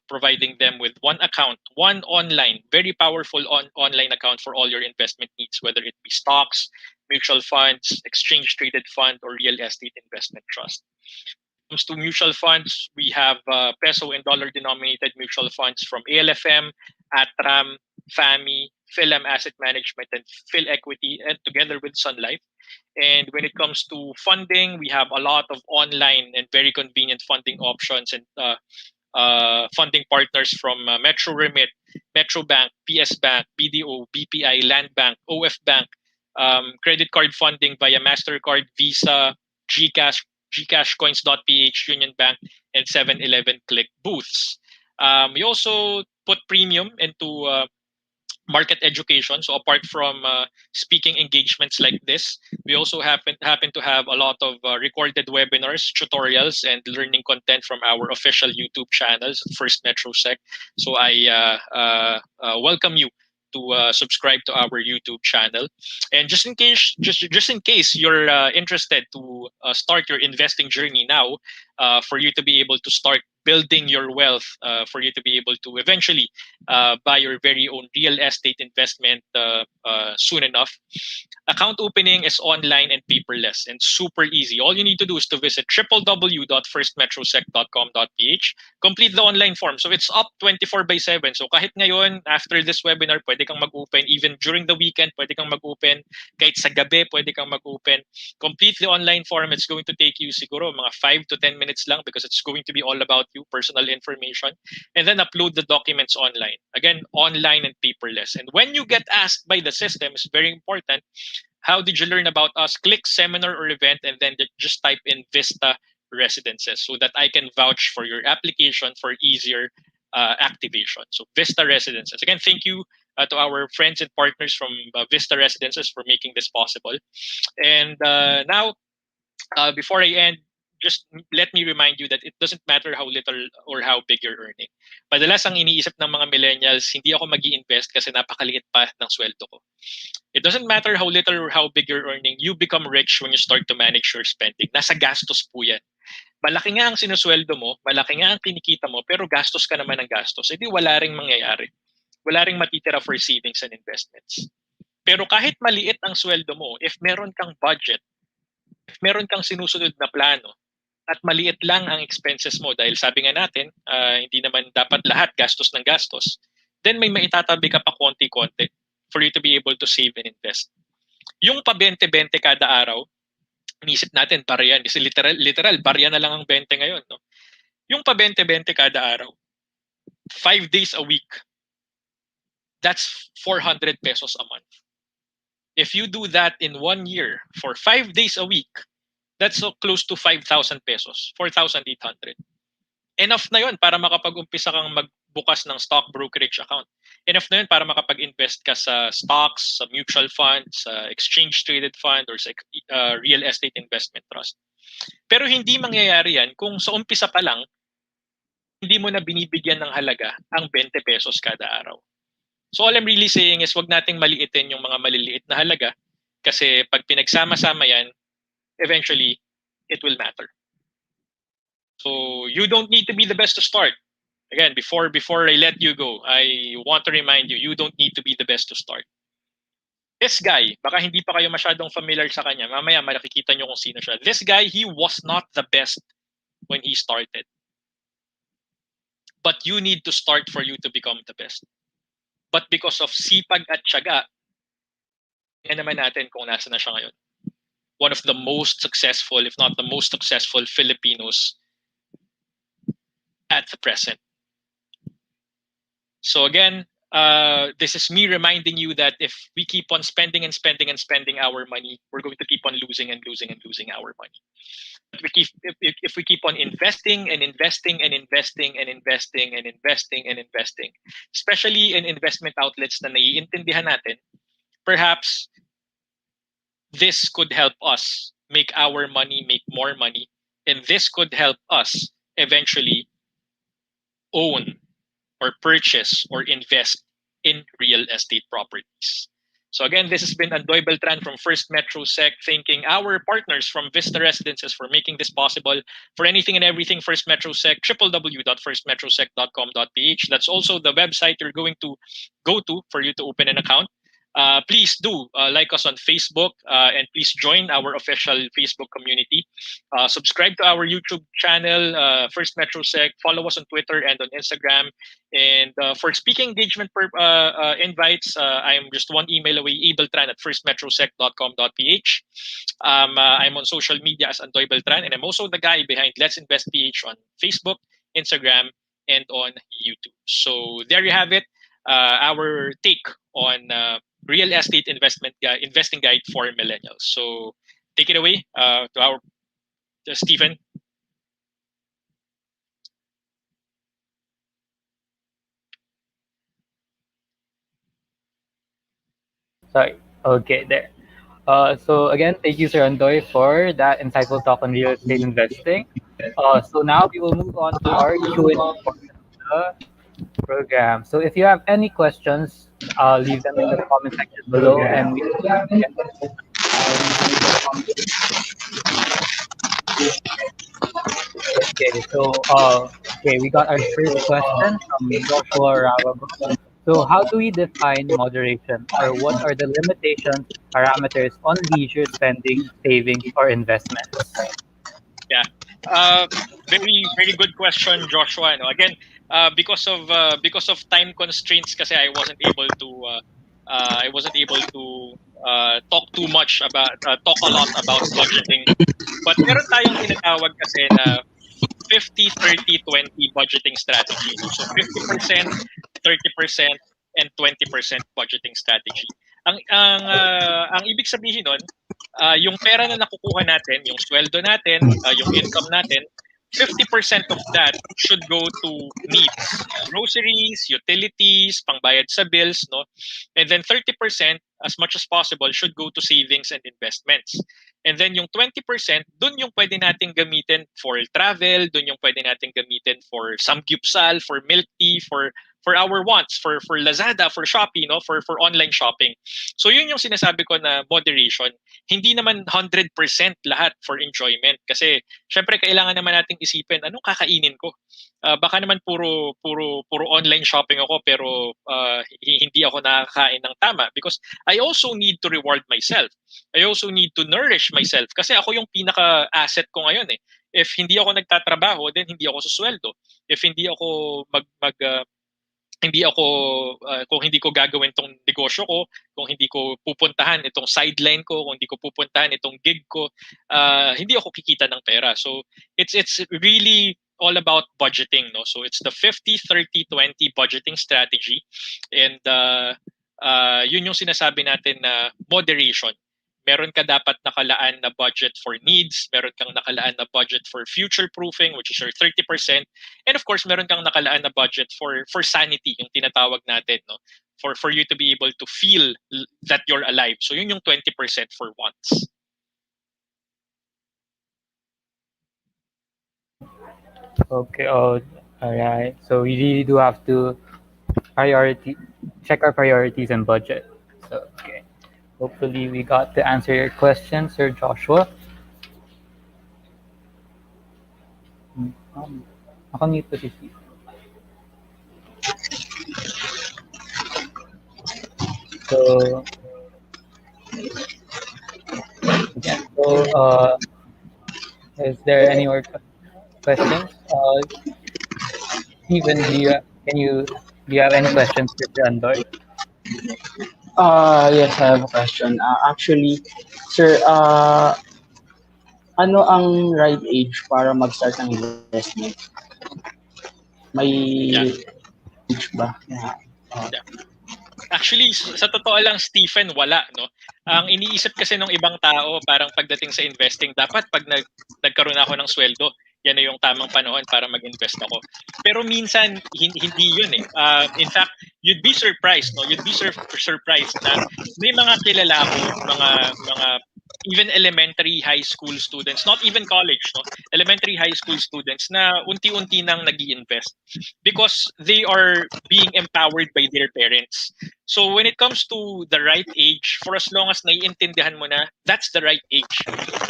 providing them with one account, one online, very powerful online account for all your investment needs, whether it be stocks, mutual funds, exchange traded fund, or real estate investment trust. When it comes to mutual funds, we have peso and dollar denominated mutual funds from ALFM, Atram, FAMI, PhilAm Asset Management, and PhilEquity, and together with Sun Life. And when it comes to funding, we have a lot of online and very convenient funding options and funding partners from Metro Remit, Metro Bank, PS Bank, BDO, BPI, Land Bank, OF Bank, credit card funding via MasterCard, Visa, GCash, Coins.ph, Union Bank, and 7-Eleven Click booths. We also put premium into market education. So apart from speaking engagements like this, we also happen to have a lot of recorded webinars, tutorials, and learning content from our official YouTube channels, First MetroSec. So I welcome you to subscribe to our YouTube channel. And just in case you're interested to start your investing journey now, for you to be able to start building your wealth, for you to be able to eventually buy your very own real estate investment soon enough. Account opening is online and paperless and super easy. All you need to do is to visit www.firstmetrosec.com.ph, complete the online form. So it's up 24/7. So kahit ngayon, after this webinar, pwede kang mag-open. Even during the weekend, pwede kang mag-open. Kahit sa gabi, pwede kang mag-open. Complete the online form. It's going to take you siguro mga 5 to 10 minutes lang because it's going to be all about you, personal information. And then upload the documents online. Again, online and paperless. And when you get asked by the system, it's very important, how did you learn about us? Click seminar or event and then just type in Vista Residences so that I can vouch for your application for easier activation. So Vista Residences. Again, thank you to our friends and partners from Vista Residences for making this possible. And now, before I end, just let me remind you that it doesn't matter how little or how big you're earning. Madalas ang iniisip ng mga millennials, hindi ako mag-i-invest kasi napakaliit pa ng sweldo ko. It doesn't matter how little or how big you're earning, you become rich when you start to manage your spending. Nasa gastos po yan. Malaki nga ang sinusweldo mo, malaki nga ang kinikita mo, pero gastos ka naman ng gastos. Hindi wala ring mangyayari. Wala ring matitira for savings and investments. Pero kahit maliit ang sweldo mo, if meron kang budget, if meron kang sinusunod na plano, at maliit lang ang expenses mo dahil sabi nga natin, hindi naman dapat lahat gastos ng gastos, then may maitatabi ka pa konti-konti for you to be able to save and invest. Yung pa 20-20 kada araw, inisip natin barya, kasi literal barya na lang ang 20 ngayon. No? Yung pa 20-20 kada araw, 5 days a week, that's 400 pesos a month. If you do that in 1 year for 5 days a week, that's so close to 5,000 pesos, 4,800. Enough na yun para makapag-umpisa kang magbukas ng stock brokerage account. Enough na yun para makapag-invest ka sa stocks, sa mutual funds, sa exchange-traded fund, or sa real estate investment trust. Pero hindi mangyayari yan kung sa umpisa pa lang, hindi mo na binibigyan ng halaga ang 20 pesos kada araw. So all I'm really saying is wag nating maliitin yung mga maliliit na halaga kasi pag pinagsama-sama yan, eventually, it will matter. So you don't need to be the best to start. Again, before I let you go, I want to remind you, you don't need to be the best to start. This guy, baka hindi pa kayo masyadong familiar sa kanya, mamaya makikita nyo kung sino siya. This guy, he was not the best when he started. But you need to start for you to become the best. but because of sipag at tiyaga, yan naman natin kung nasa na siya ngayon. One of the most successful, if not the most successful Filipinos at the present. So again, this is me reminding you that if we keep on spending and spending and spending our money, we're going to keep on losing and losing and losing our money. But if we keep on investing and investing and investing and investing and investing and investing, especially in investment outlets na naiintindihan natin, perhaps this could help us make our money make more money, and this could help us eventually own or purchase or invest in real estate properties. So again, this has been Andro Beltran from First Metro Sec, thanking our partners from Vista Residences for making this possible. For anything and everything First Metro Sec, www.firstmetrosec.com.ph. That's also the website you're going to go to for you to open an account. Please do like us on Facebook and please join our official Facebook community. Subscribe to our YouTube channel, First Metro Sec. Follow us on Twitter and on Instagram. And for speaking engagement invites, I'm just one email away, abeltran@firstmetrosec.com.ph. I'm on social media as Andro Beltran, and I'm also the guy behind Let's Invest PH on Facebook, Instagram, and on YouTube. So there you have it, our take on real estate investing guide for millennials. So take it away to Stephen. Sorry. Okay, there. So again, thank you, Sir Andoy, for that insightful talk on real estate investing. So now we will move on to our Q&A portion of the program. So if you have any questions, leave them in the comment section below, and we will get Okay, so we got our first question from Joshua Ravago. So how do we define moderation, or what are the limitations, parameters on leisure spending, savings, or investments? Yeah, very good question, Joshua. No, again, because of time constraints, kasi I wasn't able to talk too much about talk a lot about budgeting. But meron tayong tinatawag kasi na 50-30-20 budgeting strategy. So 50%, 30%, and 20% budgeting strategy. Ang ibig sabihin nun, yung pera na nakukuha natin, yung sweldo natin, yung income natin, 50% of that should go to needs, groceries, utilities, pangbayad sa bills, no? And then 30%, as much as possible, should go to savings and investments. And then yung 20%, dun yung pwede nating gamitin for travel, dun yung pwede nating gamitin for samgyupsal, for milk tea, for our wants, for Lazada, for Shopee, no, for online shopping. So yun yung sinasabi ko na moderation. Hindi naman 100% lahat for enjoyment kasi syempre kailangan naman nating isipin anong kakainin ko. Baka naman puro online shopping ako pero hindi ako nakakain ng tama because I also need to reward myself. I also need to nourish myself kasi ako yung pinaka-asset ko ngayon eh. If hindi ako nagtatrabaho, then hindi ako susweldo. If hindi ako kung hindi ko gagawin tong negosyo ko, kung hindi ko pupuntahan itong sideline ko, kung hindi ko pupuntahan itong gig ko, hindi ako kikita ng pera. So it's really all about budgeting, no? So it's the 50-30-20 budgeting strategy, and yun yung sinasabi natin na moderation. Meron ka dapat nakalaan na budget for needs, meron kang nakalaan na budget for future proofing, which is your 30%, and of course meron kang nakalaan na budget for sanity, yung tinatawag natin, no, for you to be able to feel that you're alive. So yun yung 20% for wants. Okay, all right. So we really do have to check our priorities and budget. So okay. Hopefully we got to answer your question, Sir Joshua. Nakamute po si Steve. So, yeah. So, is there any more questions? Steven, do you have any questions for Andor? Yes, I have a question. Actually, sir, ano ang right age para mag-start ng investment? May Yeah. age ba? Yeah. Actually, sa totoo lang, Stephen, wala, no? Ang iniisip kasi ng ibang tao, parang pagdating sa investing, dapat pag nagkaroon ako ng sweldo, yan na yung tamang panahon para mag-invest ako. Pero minsan, hindi yun eh. In fact, you'd be surprised, no? You'd be surprised na may mga kilala ko, mga even elementary high school students, not even college, no? Elementary high school students na unti-unti nang nag-i-invest because they are being empowered by their parents. So when it comes to the right age, for as long as naiintindihan mo na, that's the right age.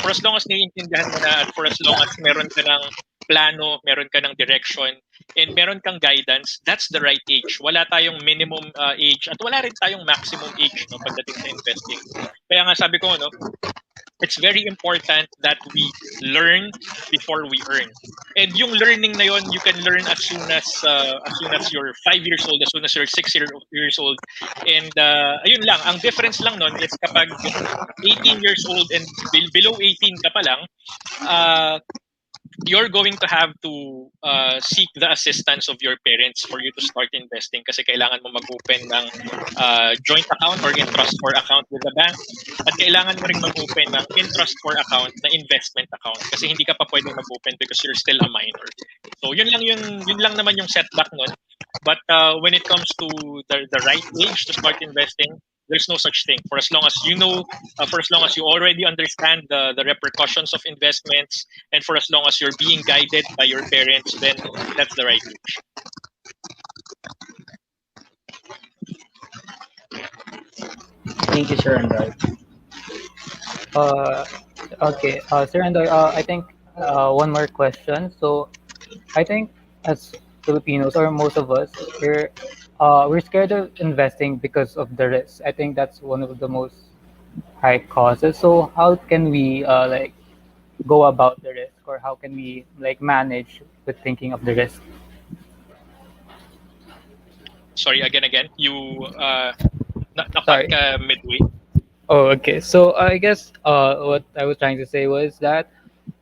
For as long as naiintindihan mo na at for as long as meron ka ng plano, meron ka ng direction, and meron kang guidance, that's the right age. Wala tayong minimum age at wala rin tayong maximum age no, pagdating sa investing. Kaya nga sabi ko, no, it's very important that we learn before we earn. And yung learning na yon, you can learn as soon as you're 5 years old, as soon as you're 6 years old. And ayun lang, ang difference lang nun is kapag 18 years old and below 18 ka pa lang, you're going to have to seek the assistance of your parents for you to start investing kasi kailangan mo mag-open ng joint account or in-trust for account with the bank at kailangan mo rin mag-open ng in-trust for account na investment account kasi hindi ka pa pwedeng mag-open because you're still a minor. So yun lang naman yung setback nun. But when it comes to the right age to start investing, there's no such thing. For as long as you know, for as long as you already understand the repercussions of investments, and for as long as you're being guided by your parents, then that's the right age. Thank you, Sir Andro. Okay, Sir Andoy, I think one more question. So, I think as Filipinos or most of us, we're scared of investing because of the risk. I think that's one of the most high causes. So, how can we like go about the risk, or how can we like manage with thinking of the risk? Sorry, again. You Sorry. midway. Oh, okay. So I guess what I was trying to say was that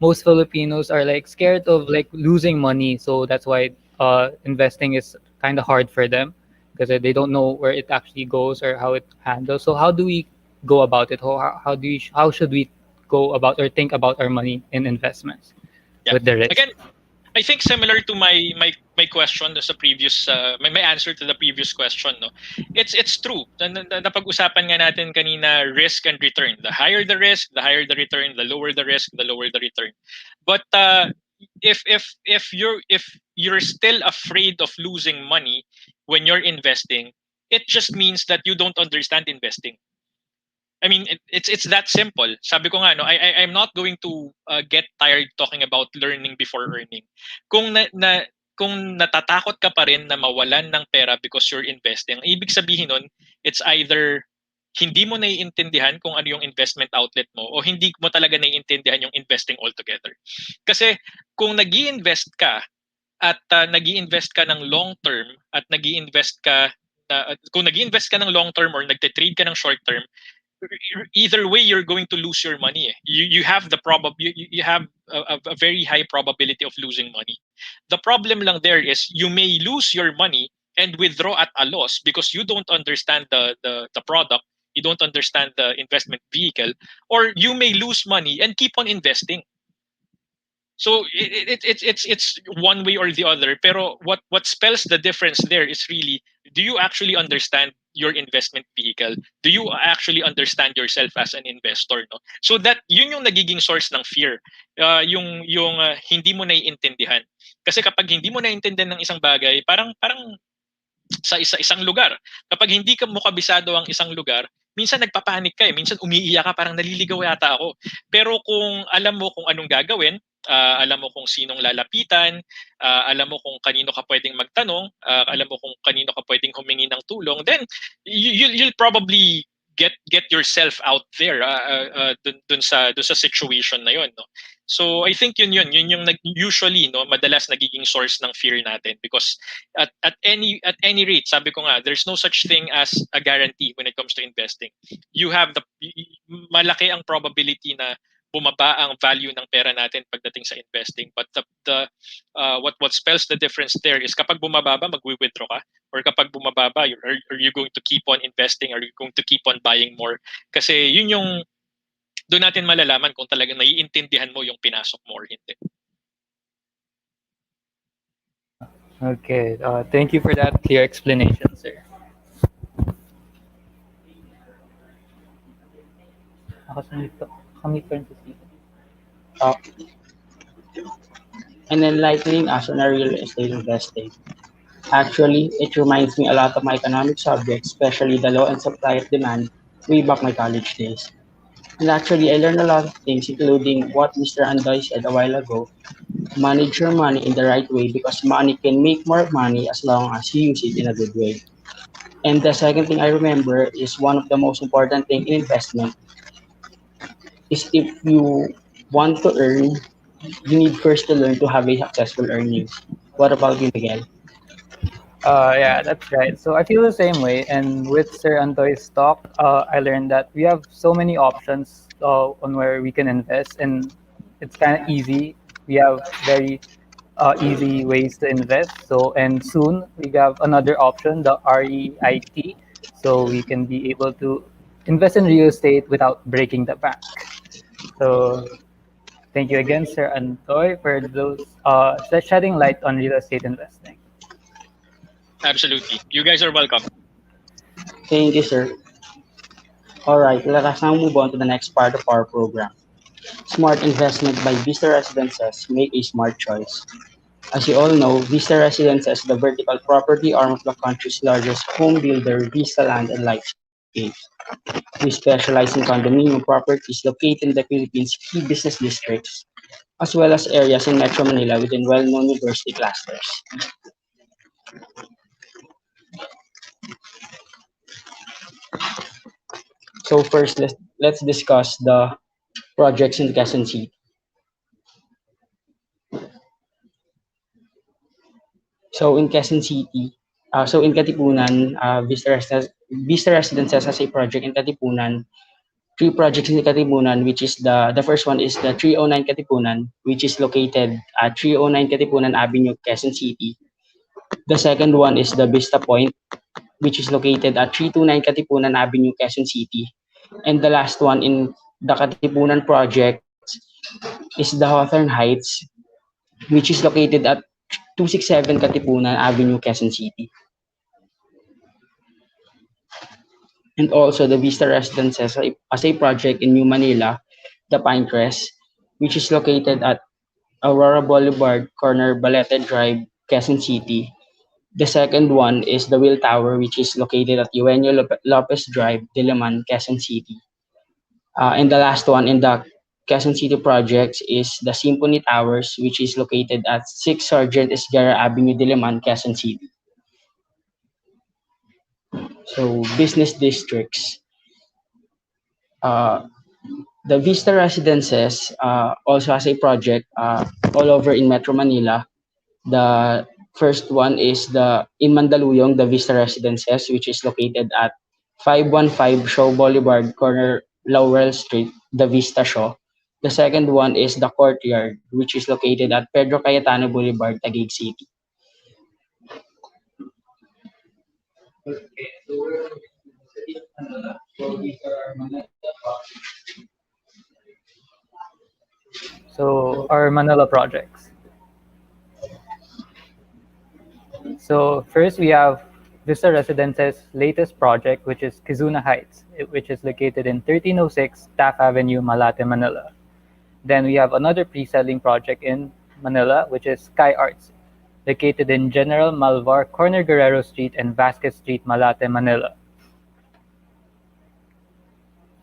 most Filipinos are like scared of like losing money, so that's why investing is kind of hard for them because they don't know where it actually goes or how it handles. So how do we go about it? How should we go about or think about our money in investments Yeah. with the risk? Again, I think similar to my question sa previous my answer to the previous question, no. It's true. Napag-usapan nga natin kanina risk and return. The higher the risk, the higher the return. The lower the risk, the lower the return. But if you're still afraid of losing money when you're investing, it just means that you don't understand investing. I mean, it's that simple. Sabi ko nga, no, I'm not going to get tired talking about learning before earning. Kung natatakot ka pa rin na mawalan ng pera because you're investing, ang ibig sabihin nun, it's either hindi mo naiintindihan kung ano yung investment outlet mo o hindi mo talaga naiintindihan yung investing altogether. Kasi kung nag-i-invest ka at nag-i-invest ka ng long term at nag-i-invest ka kung nag-i-invest ka ng long term or nagte-trade ka ng short term, either way you're going to lose your money. You have you have a very high probability of losing money. The problem lang there is you may lose your money and withdraw at a loss because you don't understand the product, you don't understand the investment vehicle, or you may lose money and keep on investing. So it's one way or the other. Pero what spells the difference there is really, do you actually understand your investment vehicle? Do you actually understand yourself as an investor? No? So that yun yung nagiging source ng fear. Yung hindi mo naiintindihan. Kasi kapag hindi mo naiintindihan ng isang bagay, parang sa isang lugar. Kapag hindi ka mo kabisado ang isang lugar, minsan nagpapanik ka eh. Minsan umiiyak ka, parang naliligaw yata ako. Pero kung alam mo kung anong gagawin, alam mo kung sinong lalapitan, alam mo kung kanino ka pwedeng magtanong, alam mo kung kanino ka pwedeng humingi ng tulong, then you'll probably get yourself out there dun sa situation na yun, no? So I think yun yung usually, no, madalas nagiging source ng fear natin, because at any rate, sabi ko nga, there's no such thing as a guarantee when it comes to investing. You have malaki ang probability na bumaba ang value ng pera natin pagdating sa investing, but the what spells the difference there is kapag bumababa, magwi-withdraw ka, or kapag bumababa, are you going to keep on investing? Are you going to keep on buying more? Kasi yun yung doon natin malalaman kung talagang naiintindihan mo yung pinasok mo or hindi. Okay, thank you for that clear explanation, sir. And enlightening us on our real estate investing. Actually, it reminds me a lot of my economic subjects, especially the law and supply of demand, way back my college days. And actually, I learned a lot of things, including what Mr. Andoy said a while ago. Manage your money in the right way, because money can make more money as long as you use it in a good way. And the second thing I remember is one of the most important thing in investment is if you want to earn, you need first to learn to have a successful earnings. What about you, Miguel? Yeah, that's right. So I feel the same way. And with Sir Antoy's talk, I learned that we have so many options on where we can invest, and it's kind of easy. We have very easy ways to invest. So, and soon we have another option, the REIT. So we can be able to invest in real estate without breaking the bank. So thank you again, Sir Antoy, for those shedding light on real estate investing. Absolutely. You guys are welcome. Thank you, sir. All right, let us now move on to the next part of our program. Smart investment by Vista Residences. Make a smart choice. As you all know, Vista Residences is the vertical property arm of the country's largest home builder, Vista Land and Lifescapes. We specialize in condominium properties located in the Philippines' key business districts, as well as areas in Metro Manila within well-known university clusters. So first, let's discuss the projects in Quezon City. So in Quezon City, so in Katipunan, Vista Residences has a project in Katipunan. Three projects in Katipunan, which is the first one is the 309 Katipunan, which is located at 309 Katipunan Avenue, Quezon City. The second one is the Vista Point, which is located at 329 Katipunan Avenue, Quezon City. And the last one in the Katipunan project is the Hawthorne Heights, which is located at 267 Katipunan Avenue, Quezon City. And also the Vista Residences as a project in New Manila, the Pinecrest, which is located at Aurora Boulevard, corner Balete Drive, Quezon City. The second one is the Will Tower, which is located at Eugenio Lopez Drive, Diliman, Quezon City. And the last one in the Quezon City projects is the Symphony Towers, which is located at 6 Sergeant Esguerra Avenue, Diliman, Quezon City. So business districts. The Vista Residences also has a project all over in Metro Manila. The first one is in Mandaluyong, the Vista Residences, which is located at 515 Shaw Boulevard, corner Laurel Street, the Vista Shaw. The second one is the Courtyard, which is located at Pedro Cayetano Boulevard, Taguig City. So our Manila projects. So first we have Vista Residences' latest project, which is Kizuna Heights, which is located in 1306 Taft Avenue, Malate, Manila. Then we have another pre-selling project in Manila, which is Sky Arts, located in General Malvar, corner Guerrero Street and Vasquez Street, Malate, Manila.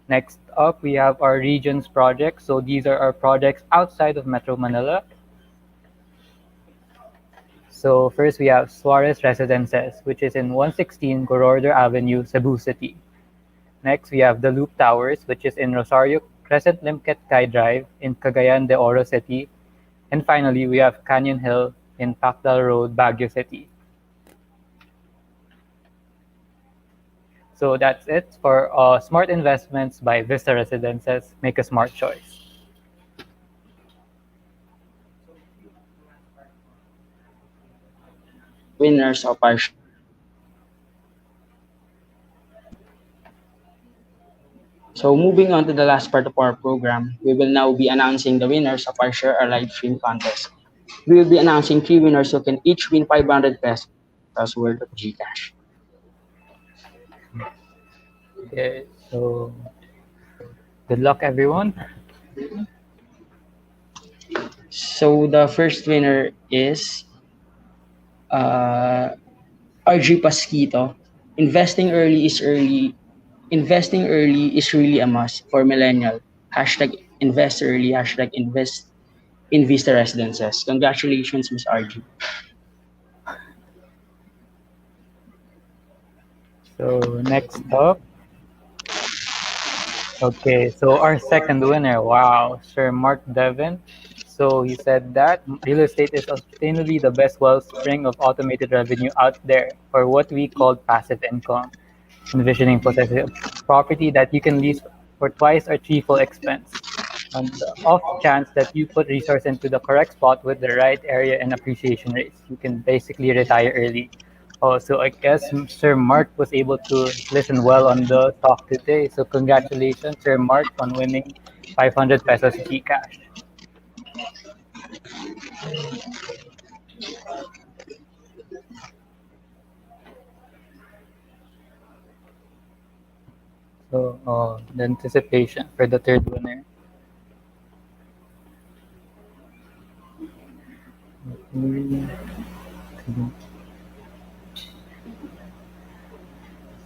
Next up, we have our regions projects. So these are our projects outside of Metro Manila. So first we have Suarez Residences, which is in 116 Gorordo Avenue, Cebu City. Next, we have the Loop Towers, which is in Rosario Crescent Limquetcay Drive in Cagayan de Oro City. And finally, we have Canyon Hill in Pacdal Road, Baguio City. So that's it for Smart Investments by Vista Residences. Make a smart choice. Winners of our So moving on to the last part of our program, we will now be announcing the winners of our Share Our Live Stream contest. We will be announcing 3 winners who can each win 500 pesos worth of GCash. Okay, so good luck, everyone. So the first winner is RG Pasquito. Investing early is really a must for millennial. Hashtag invest early, hashtag invest in Vista Residences. Congratulations, Ms. RG. So next up, okay, so our second winner, wow, Sir Mark Devon. So he said that real estate is sustainably the best wellspring of automated revenue out there, or what we call passive income. Envisioning possessing a property that you can lease for twice or threefold expense. On the off chance that you put resource into the correct spot with the right area and appreciation rates, you can basically retire early. Oh, so I guess Sir Mark was able to listen well on the talk today. So congratulations, Sir Mark, on winning 500 pesos GCash. So the anticipation for the third winner.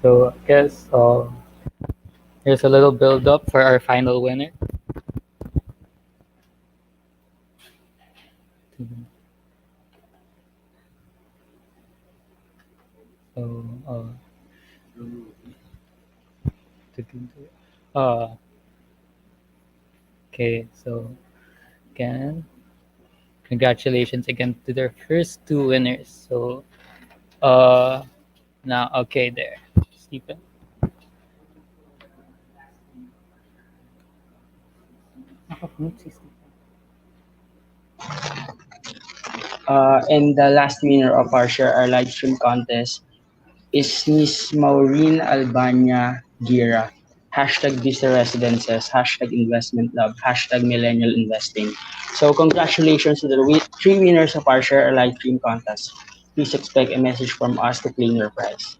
So I guess here's a little build up for our final winner. So okay, so again, congratulations again to their first two winners. So now okay there, Stephen. And the last winner of our Share Our Live Stream contest is Miss Maureen Albania Gira. Hashtag Vista Residences, hashtag InvestmentLAB, hashtag Millennial Investing. So congratulations to the 3 winners of our Share Our Live Stream contest. Please expect a message from us to claim your prize.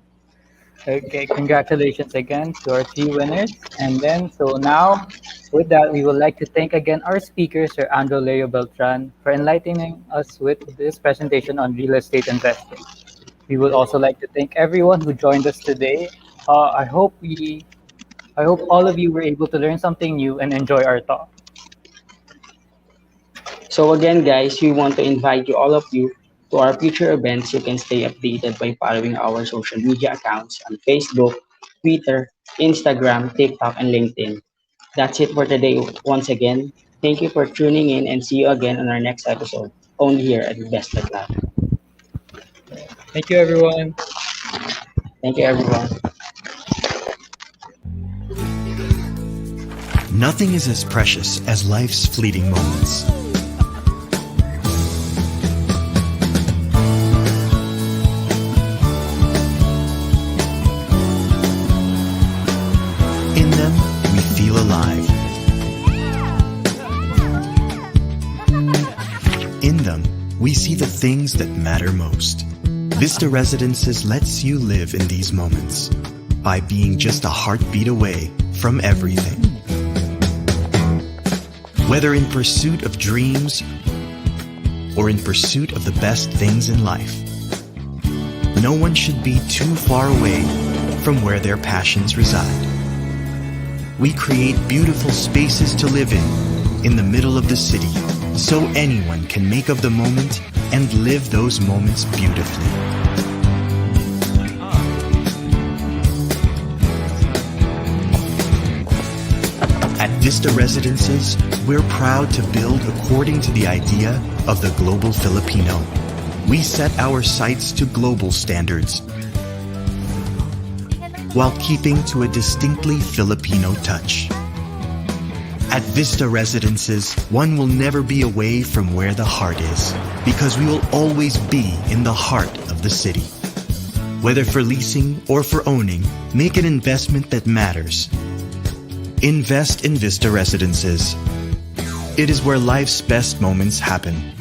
Okay, congratulations again to our 3 winners. And then, so now, with that, we would like to thank again our speaker, Sir Andro Leo Beltran, for enlightening us with this presentation on real estate investing. We would also like to thank everyone who joined us today. I hope all of you were able to learn something new and enjoy our talk. So again, guys, we want to invite all of you to our future events. You can stay updated by following our social media accounts on Facebook, Twitter, Instagram, TikTok, and LinkedIn. That's it for today. Once again, thank you for tuning in and see you again on our next episode, only here at InvestmentLAB. Thank you, everyone. Thank you, everyone. Nothing is as precious as life's fleeting moments. In them, we feel alive. In them, we see the things that matter most. Vista Residences lets you live in these moments by being just a heartbeat away from everything. Whether in pursuit of dreams or in pursuit of the best things in life, no one should be too far away from where their passions reside. We create beautiful spaces to live in the middle of the city, so anyone can make of the moment and live those moments beautifully. Vista Residences, we're proud to build according to the idea of the global Filipino. We set our sights to global standards while keeping to a distinctly Filipino touch. At Vista Residences, one will never be away from where the heart is, because we will always be in the heart of the city. Whether for leasing or for owning, make an investment that matters. Invest in Vista Residences. It is where life's best moments happen.